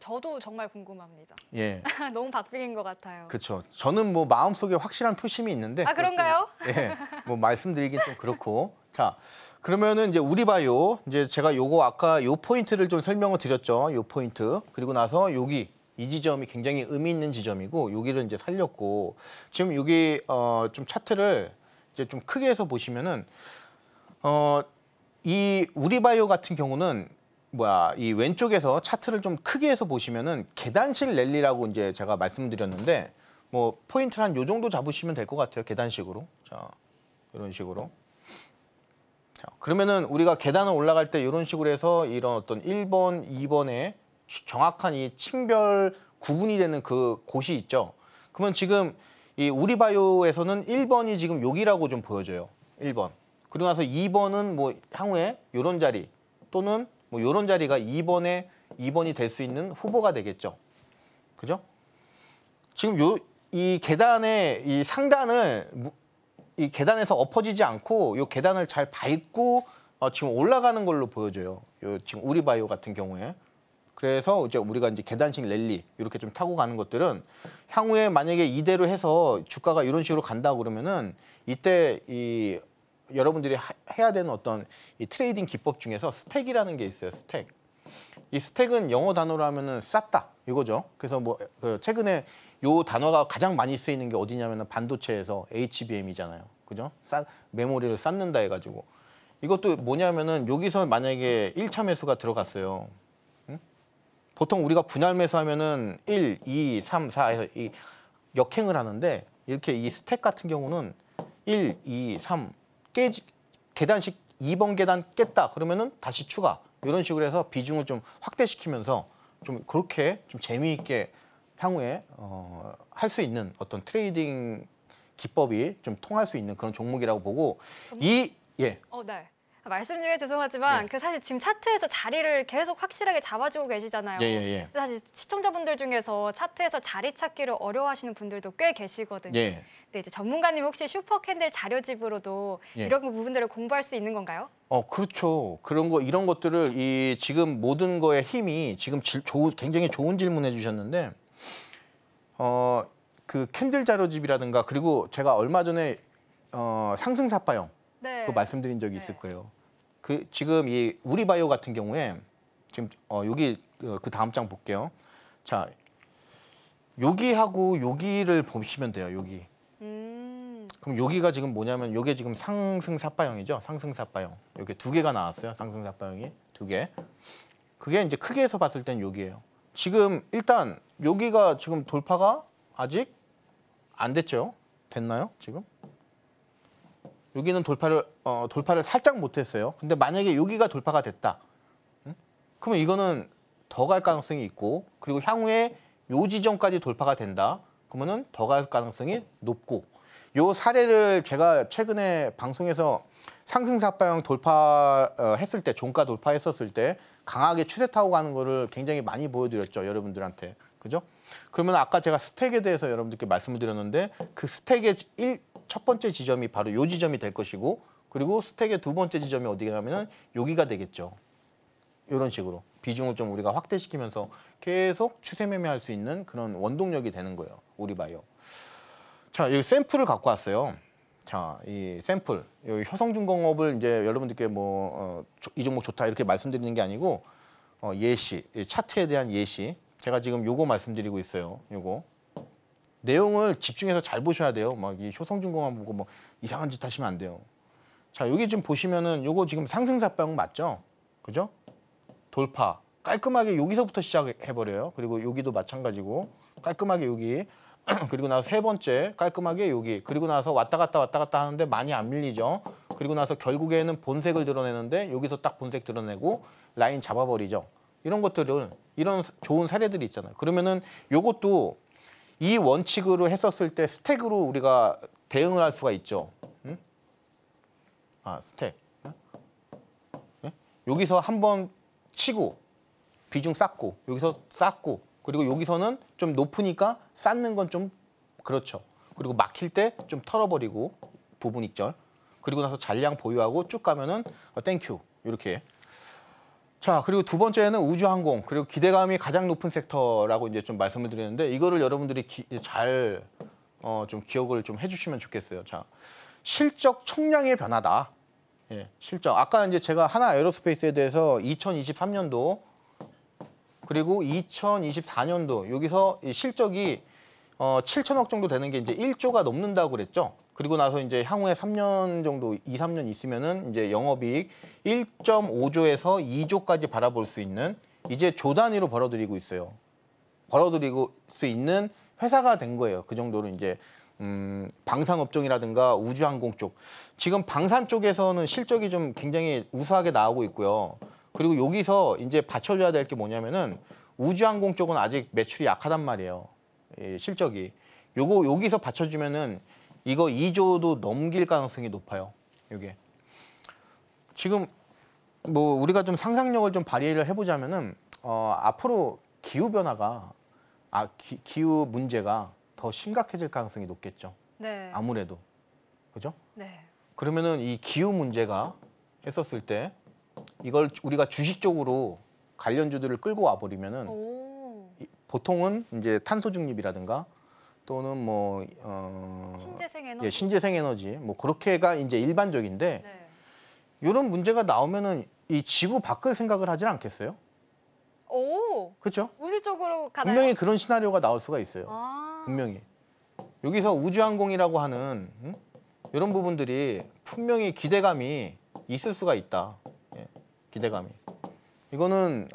저도 정말 궁금합니다. 예. 너무 박빙인 것 같아요. 그렇죠. 저는 뭐 마음속에 확실한 표심이 있는데 아, 그런가요? 예. 뭐 말씀드리긴 좀 그렇고. 자, 그러면은 이제 우리바이오 이제 제가 요거 아까 요 포인트를 좀 설명을 드렸죠. 요 포인트. 그리고 나서 여기 이 지점이 굉장히 의미 있는 지점이고 여기를 이제 살렸고 지금 여기 좀 차트를 이제 좀 크게 해서 보시면은 이 우리바이오 같은 경우는 이 왼쪽에서 차트를 좀 크게 해서 보시면은 계단식 랠리라고 이제 제가 말씀드렸는데 뭐 포인트를 한 요 정도 잡으시면 될 것 같아요. 계단식으로. 자, 이런 식으로. 자, 그러면은 우리가 계단을 올라갈 때 이런 식으로 해서 이런 어떤 1번, 2번에 정확한 이 층별 구분이 되는 그 곳이 있죠. 그러면 지금 이 우리바이오에서는 1번이 지금 여기라고 좀 보여져요. 1번. 그리고 나서 2번은 뭐 향후에 요런 자리 또는 뭐 요런 자리가 2번이 될 수 있는 후보가 되겠죠. 그죠? 지금 이 계단의 이 상단을 이 계단에서 엎어지지 않고 요 계단을 잘 밟고 지금 올라가는 걸로 보여져요. 요 지금 우리바이오 같은 경우에. 그래서 이제 우리가 이제 계단식 랠리 이렇게 좀 타고 가는 것들은 향후에 만약에 이대로 해서 주가가 이런 식으로 간다 그러면은 이때 이 여러분들이 해야 되는 어떤 이 트레이딩 기법 중에서 스택이라는 게 있어요. 스택. 이 스택은 영어 단어로 하면은 쌌다 이거죠. 그래서 뭐 최근에 요 단어가 가장 많이 쓰이는 게 어디냐면은 반도체에서 HBM이잖아요. 그죠? 메모리를 쌓는다 해가지고 이것도 뭐냐면은 여기서 만약에 1차 매수가 들어갔어요. 응? 보통 우리가 분할 매수하면은 1, 2, 3, 4에서 이 역행을 하는데 이렇게 이 스택 같은 경우는 1, 2, 3 계단식 2번 계단 깼다 그러면은 다시 추가 이런 식으로 해서 비중을 좀 확대시키면서 좀 그렇게 좀 재미있게 향후에 할 수 있는 어떤 트레이딩 기법이 좀 통할 수 있는 그런 종목이라고 보고 네. 말씀 중에 죄송하지만 예. 사실 지금 차트에서 자리를 계속 확실하게 잡아주고 계시잖아요. 예. 사실 시청자분들 중에서 차트에서 자리 찾기를 어려워하시는 분들도 꽤 계시거든요. 예. 근데 이제 전문가님 혹시 슈퍼캔들 자료집으로도 예. 이런 부분들을 공부할 수 있는 건가요? 그렇죠. 이런 것들을 지금 모든 거의 힘이 지금 굉장히 좋은 질문해 주셨는데 그 캔들 자료집이라든가 그리고 제가 얼마 전에 상승사파형 네. 그거 말씀드린 적이 있을 거예요. 그 지금 이 우리바이오 같은 경우에 지금 여기 그 다음 장 볼게요. 자, 여기하고 여기를 보시면 돼요. 여기. 그럼 여기가 지금 뭐냐면 여기 지금 상승사파형이죠. 상승사파형. 여기 두 개가 나왔어요. 상승사파형이 두 개. 그게 이제 크게 해서 봤을 땐 여기예요. 지금 일단 여기가 지금 돌파가 아직 안 됐죠. 됐나요? 지금? 여기는 돌파를 살짝 못했어요. 근데 만약에 여기가 돌파가 됐다. 그러면 이거는 더 갈 가능성이 있고 그리고 향후에 요 지점까지 돌파가 된다. 그러면은 더 갈 가능성이 높고 요 사례를 제가 최근에 방송에서 상승사파형 돌파했을 때 종가 돌파했었을 때 강하게 추세 타고 가는 거를 굉장히 많이 보여드렸죠. 여러분들한테. 그죠? 그러면 아까 제가 스택에 대해서 여러분들께 말씀을 드렸는데 그 스택의 첫 번째 지점이 바로 요 지점이 될 것이고 그리고 스택의 두 번째 지점이 어디냐면은 여기가 되겠죠. 이런 식으로 비중을 좀 우리가 확대시키면서 계속 추세 매매할 수 있는 그런 원동력이 되는 거예요. 우리바이오. 자, 여기 샘플을 갖고 왔어요. 자, 이 샘플, 여기 효성중공업을 이제 여러분들께 이 종목 좋다 이렇게 말씀드리는 게 아니고 예시, 차트에 대한 예시. 제가 지금 요거 말씀드리고 있어요. 요거 내용을 집중해서 잘 보셔야 돼요. 막 이 효성중공업 보고 뭐 이상한 짓 하시면 안 돼요. 자, 여기 지금 보시면은 요거 지금 상승사파형 맞죠? 그죠? 돌파 깔끔하게 여기서부터 시작해버려요. 그리고 여기도 마찬가지고 깔끔하게 여기 그리고 나서 세 번째 깔끔하게 여기 그리고 나서 왔다 갔다 하는데 많이 안 밀리죠. 그리고 나서 결국에는 본색을 드러내는데 여기서 딱 본색 드러내고 라인 잡아버리죠. 이런 것들을 이런 좋은 사례들이 있잖아요. 그러면은 요것도 이 원칙으로 했었을 때 스택으로 우리가 대응을 할 수가 있죠. 응? 아, 스택. 네? 여기서 한번 치고 비중 쌓고 여기서 쌓고 그리고 여기서는 좀 높으니까 쌓는 건 좀 그렇죠. 그리고 막힐 때 좀 털어버리고 부분 익절. 그리고 나서 잔량 보유하고 쭉 가면은 땡큐 이렇게. 자, 그리고 두 번째는 우주항공 그리고 기대감이 가장 높은 섹터라고 이제 좀 말씀을 드리는데 이거를 여러분들이 잘 좀 기억을 좀 해주시면 좋겠어요. 자, 실적 총량의 변화다. 예, 실적. 아까 이제 제가 하나 에어로스페이스에 대해서 2023년도 그리고 2024년도 여기서 이 실적이 7천억 정도 되는 게 이제 1조가 넘는다고 그랬죠. 그리고 나서 이제 향후에 3년 정도, 2, 3년 있으면은 이제 영업이익 1.5조에서 2조까지 바라볼 수 있는 이제 조 단위로 벌어들이고 있어요. 벌어들이고 수 있는 회사가 된 거예요. 그 정도로 이제 방산업종이라든가 우주항공 쪽. 지금 방산 쪽에서는 실적이 좀 굉장히 우수하게 나오고 있고요. 그리고 여기서 이제 받쳐줘야 될 게 뭐냐면은 우주항공 쪽은 아직 매출이 약하단 말이에요. 예, 실적이. 여기서 받쳐주면은 이거 2조도 넘길 가능성이 높아요. 이게. 지금 뭐 우리가 좀 상상력을 좀 발휘를 해보자면은 앞으로 기후 변화가 기후 문제가 더 심각해질 가능성이 높겠죠. 네. 아무래도. 그죠? 네. 그러면은 이 기후 문제가 했었을 때 이걸 우리가 주식적으로 관련주들을 끌고 와 버리면은 보통은 이제 탄소 중립이라든가 또는 뭐 신재생 에너지. 예, 신재생 에너지 뭐 그렇게가 이제 일반적인데 네. 이런 문제가 나오면은 이 지구 바꿀 생각을 하지 않겠어요? 오. 그렇죠? 우주 쪽으로 가나요? 분명히 그런 시나리오가 나올 수가 있어요. 아. 분명히. 여기서 우주항공이라고 하는 이런 부분들이 분명히 기대감이 있을 수가 있다. 예, 기대감이. 이거는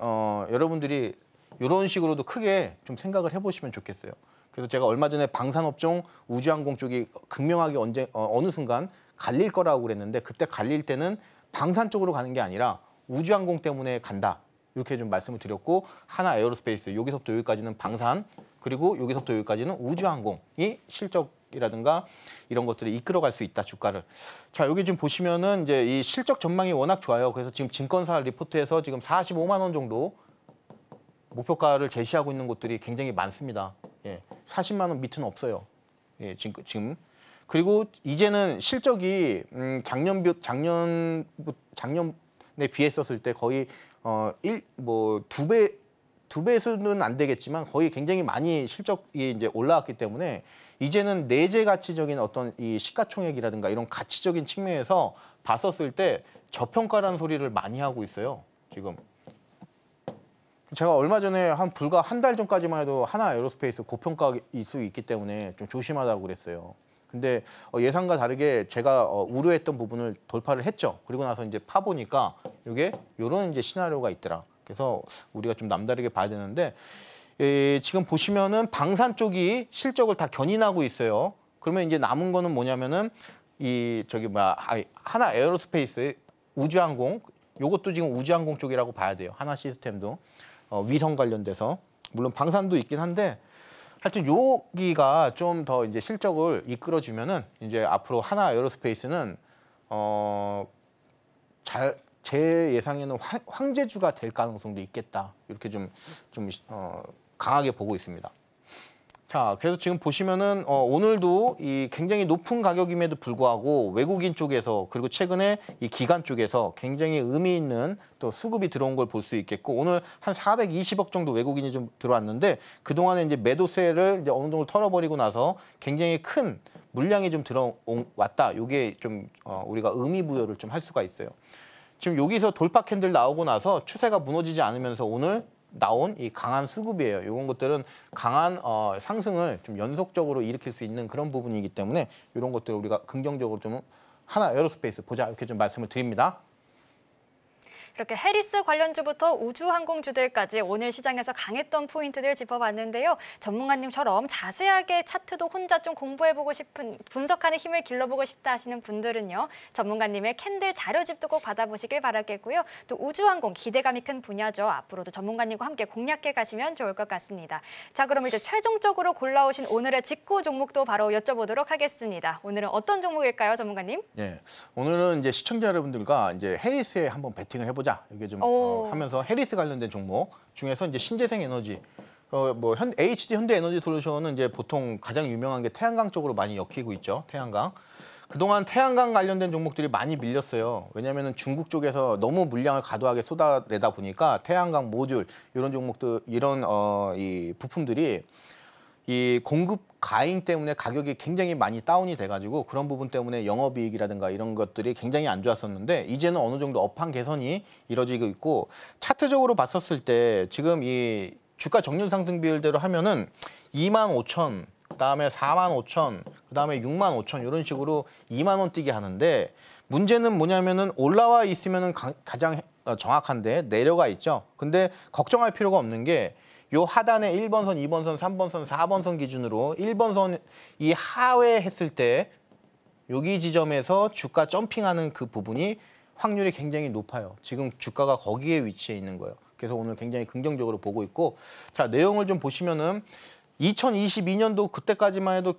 여러분들이 이런 식으로도 크게 좀 생각을 해보시면 좋겠어요. 그래서 제가 얼마 전에 방산업종 우주항공 쪽이 극명하게 어느 순간 갈릴 거라고 그랬는데 그때 갈릴 때는 방산 쪽으로 가는 게 아니라 우주항공 때문에 간다. 이렇게 좀 말씀을 드렸고 하나 에어로스페이스 여기서부터 여기까지는 방산 그리고 여기서부터 여기까지는 우주항공이 실적이라든가 이런 것들을 이끌어갈 수 있다 주가를. 자 여기 지금 보시면은 이제 이 실적 전망이 워낙 좋아요. 그래서 지금 증권사 리포트에서 지금 45만 원 정도 목표가를 제시하고 있는 곳들이 굉장히 많습니다. 예, 40만 원 밑은 없어요. 예, 지금 그리고 이제는 실적이 작년에 비했었을 때 거의 2배 두 배수는 안 되겠지만 거의 굉장히 많이 실적이 이제 올라왔기 때문에 이제는 내재 가치적인 어떤 이 시가총액이라든가 이런 가치적인 측면에서 봤었을 때 저평가라는 소리를 많이 하고 있어요. 지금 제가 얼마 전에 불과 한 달 전까지만 해도 하나 에어로스페이스 고평가일 수 있기 때문에 좀 조심하다고 그랬어요. 근데 예상과 다르게 제가 우려했던 부분을 돌파를 했죠. 그리고 나서 이제 파보니까 이게 이런 이제 시나리오가 있더라. 그래서 우리가 좀 남다르게 봐야 되는데 지금 보시면은 방산 쪽이 실적을 다 견인하고 있어요. 그러면 이제 남은 거는 뭐냐면은 하나 에어로스페이스 우주항공 요것도 지금 우주항공 쪽이라고 봐야 돼요. 하나 시스템도 위성 관련돼서 물론 방산도 있긴 한데 하여튼 여기가 좀 더 이제 실적을 이끌어주면은 이제 앞으로 하나 에어로스페이스는 제 예상에는 황제주가 될 가능성도 있겠다. 이렇게 좀 강하게 보고 있습니다. 자, 그래서 지금 보시면은 오늘도 이 굉장히 높은 가격임에도 불구하고 외국인 쪽에서 그리고 최근에 이 기관 쪽에서 굉장히 의미 있는 또 수급이 들어온 걸 볼 수 있겠고 오늘 한 420억 정도 외국인이 좀 들어왔는데 그동안에 이제 매도세를 이제 어느 정도 털어버리고 나서 굉장히 큰 물량이 좀 들어왔다. 이게 좀 우리가 의미 부여를 좀 할 수가 있어요. 지금 여기서 돌파 캔들 나오고 나서 추세가 무너지지 않으면서 오늘 나온 이 강한 수급이에요. 이런 것들은 강한 상승을 좀 연속적으로 일으킬 수 있는 그런 부분이기 때문에 이런 것들을 우리가 긍정적으로 좀 하나 에어로스페이스 보자 이렇게 좀 말씀을 드립니다. 이렇게 해리스 관련주부터 우주항공주들까지 오늘 시장에서 강했던 포인트들 짚어봤는데요. 전문가님처럼 자세하게 차트도 혼자 좀 공부해보고 싶은 분석하는 힘을 길러보고 싶다 하시는 분들은요. 전문가님의 캔들 자료집도 꼭 받아보시길 바라겠고요. 또 우주항공 기대감이 큰 분야죠. 앞으로도 전문가님과 함께 공략해 가시면 좋을 것 같습니다. 자, 그럼 이제 최종적으로 골라오신 오늘의 직구 종목도 바로 여쭤보도록 하겠습니다. 오늘은 어떤 종목일까요, 전문가님? 네, 오늘은 이제 시청자 여러분들과 이제 해리스에 한번 베팅을 해보자. 이게 좀 하면서 해리스 관련된 종목 중에서 이제 신재생 에너지, HD 현대에너지 솔루션은 이제 보통 가장 유명한 게 태양광 쪽으로 많이 엮이고 있죠. 태양광. 그동안 태양광 관련된 종목들이 많이 밀렸어요. 왜냐하면 중국 쪽에서 너무 물량을 과도하게 쏟아내다 보니까 태양광 모듈 이런 종목들 이런 이 부품들이 이 공급 과잉 때문에 가격이 굉장히 많이 다운이 돼가지고 그런 부분 때문에 영업이익이라든가 이런 것들이 굉장히 안 좋았었는데 이제는 어느 정도 업황 개선이 이루어지고 있고 차트적으로 봤었을 때 지금 이 주가 정률 상승 비율대로 하면은 25,000, 그다음에 45,000, 그다음에 65,000 이런 식으로 2만 원 뛰게 하는데 문제는 뭐냐면은 올라와 있으면은 가장 정확한데 내려가 있죠. 근데 걱정할 필요가 없는 게 요 하단에 1번선, 2번선, 3번선, 4번선 기준으로 1번선 이 하회했을 때 여기 지점에서 주가 점핑하는 그 부분이 확률이 굉장히 높아요. 지금 주가가 거기에 위치해 있는 거예요. 그래서 오늘 굉장히 긍정적으로 보고 있고 자, 내용을 좀 보시면은 2022년도 그때까지만 해도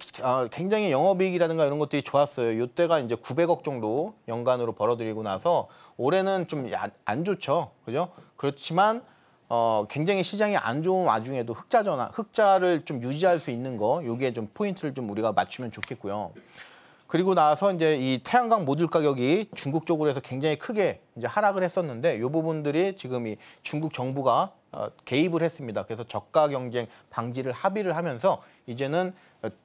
굉장히 영업이익이라든가 이런 것들이 좋았어요. 이때가 이제 900억 정도 연간으로 벌어들이고 나서 올해는 좀 안 좋죠. 그죠? 그렇지만 굉장히 시장이 안 좋은 와중에도 흑자를 좀 유지할 수 있는 거, 요게 좀 포인트를 좀 우리가 맞추면 좋겠고요. 그리고 나서 이제 이 태양광 모듈 가격이 중국 쪽으로 해서 굉장히 크게 이제 하락을 했었는데, 요 부분들이 지금 이 중국 정부가 개입을 했습니다. 그래서 저가 경쟁 방지를 합의를 하면서 이제는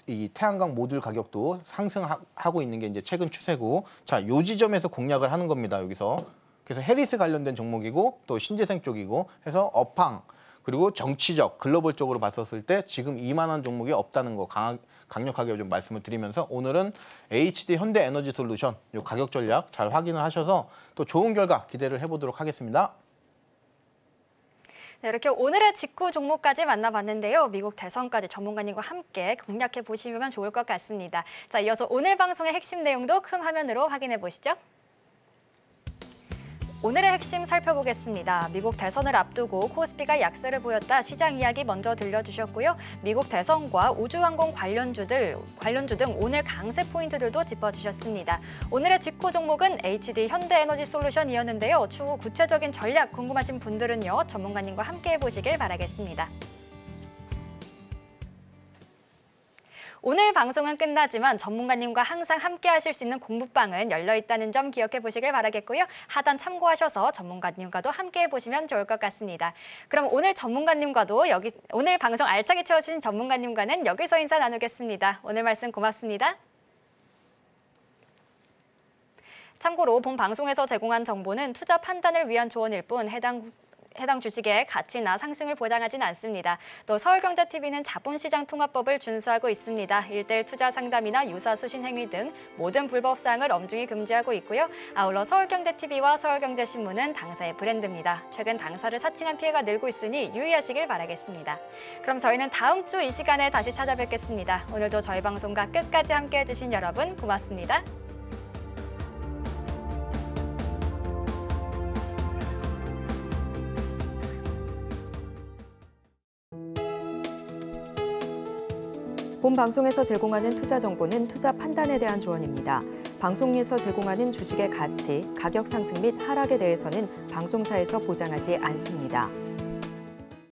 이 태양광 모듈 가격도 상승하고 있는 게 이제 최근 추세고, 자, 요 지점에서 공략을 하는 겁니다. 여기서. 그래서 해리스 관련된 종목이고 또 신재생 쪽이고 해서 업황 그리고 정치적 글로벌 쪽으로 봤었을 때 지금 이만한 종목이 없다는 거 강력하게 좀 말씀을 드리면서 오늘은 HD 현대에너지 솔루션 요 가격 전략 잘 확인을 하셔서 또 좋은 결과 기대를 해보도록 하겠습니다. 네, 이렇게 오늘의 직구 종목까지 만나봤는데요. 미국 대선까지 전문가님과 함께 공략해 보시면 좋을 것 같습니다. 자, 이어서 오늘 방송의 핵심 내용도 큰 화면으로 확인해 보시죠. 오늘의 핵심 살펴보겠습니다. 미국 대선을 앞두고 코스피가 약세를 보였다. 시장 이야기 먼저 들려주셨고요. 미국 대선과 우주항공 관련주 등 오늘 강세 포인트들도 짚어주셨습니다. 오늘의 직구 종목은 HD 현대에너지 솔루션이었는데요. 추후 구체적인 전략 궁금하신 분들은요. 전문가님과 함께 해보시길 바라겠습니다. 오늘 방송은 끝나지만 전문가님과 항상 함께 하실 수 있는 공부방은 열려 있다는 점 기억해 보시길 바라겠고요. 하단 참고하셔서 전문가님과도 함께 해보시면 좋을 것 같습니다. 그럼 오늘 전문가님과도 오늘 방송 알차게 채워주신 전문가님과는 여기서 인사 나누겠습니다. 오늘 말씀 고맙습니다. 참고로 본 방송에서 제공한 정보는 투자 판단을 위한 조언일 뿐 해당 주식의 가치나 상승을 보장하진 않습니다. 또 서울경제TV는 자본시장통합법을 준수하고 있습니다. 1:1 투자 상담이나 유사 수신 행위 등 모든 불법 사항을 엄중히 금지하고 있고요. 아울러 서울경제TV와 서울경제신문은 당사의 브랜드입니다. 최근 당사를 사칭한 피해가 늘고 있으니 유의하시길 바라겠습니다. 그럼 저희는 다음 주 이 시간에 다시 찾아뵙겠습니다. 오늘도 저희 방송과 끝까지 함께해 주신 여러분 고맙습니다. 본 방송에서 제공하는 투자 정보는 투자 판단에 대한 조언입니다. 방송에서 제공하는 주식의 가치, 가격 상승 및 하락에 대해서는 방송사에서 보장하지 않습니다.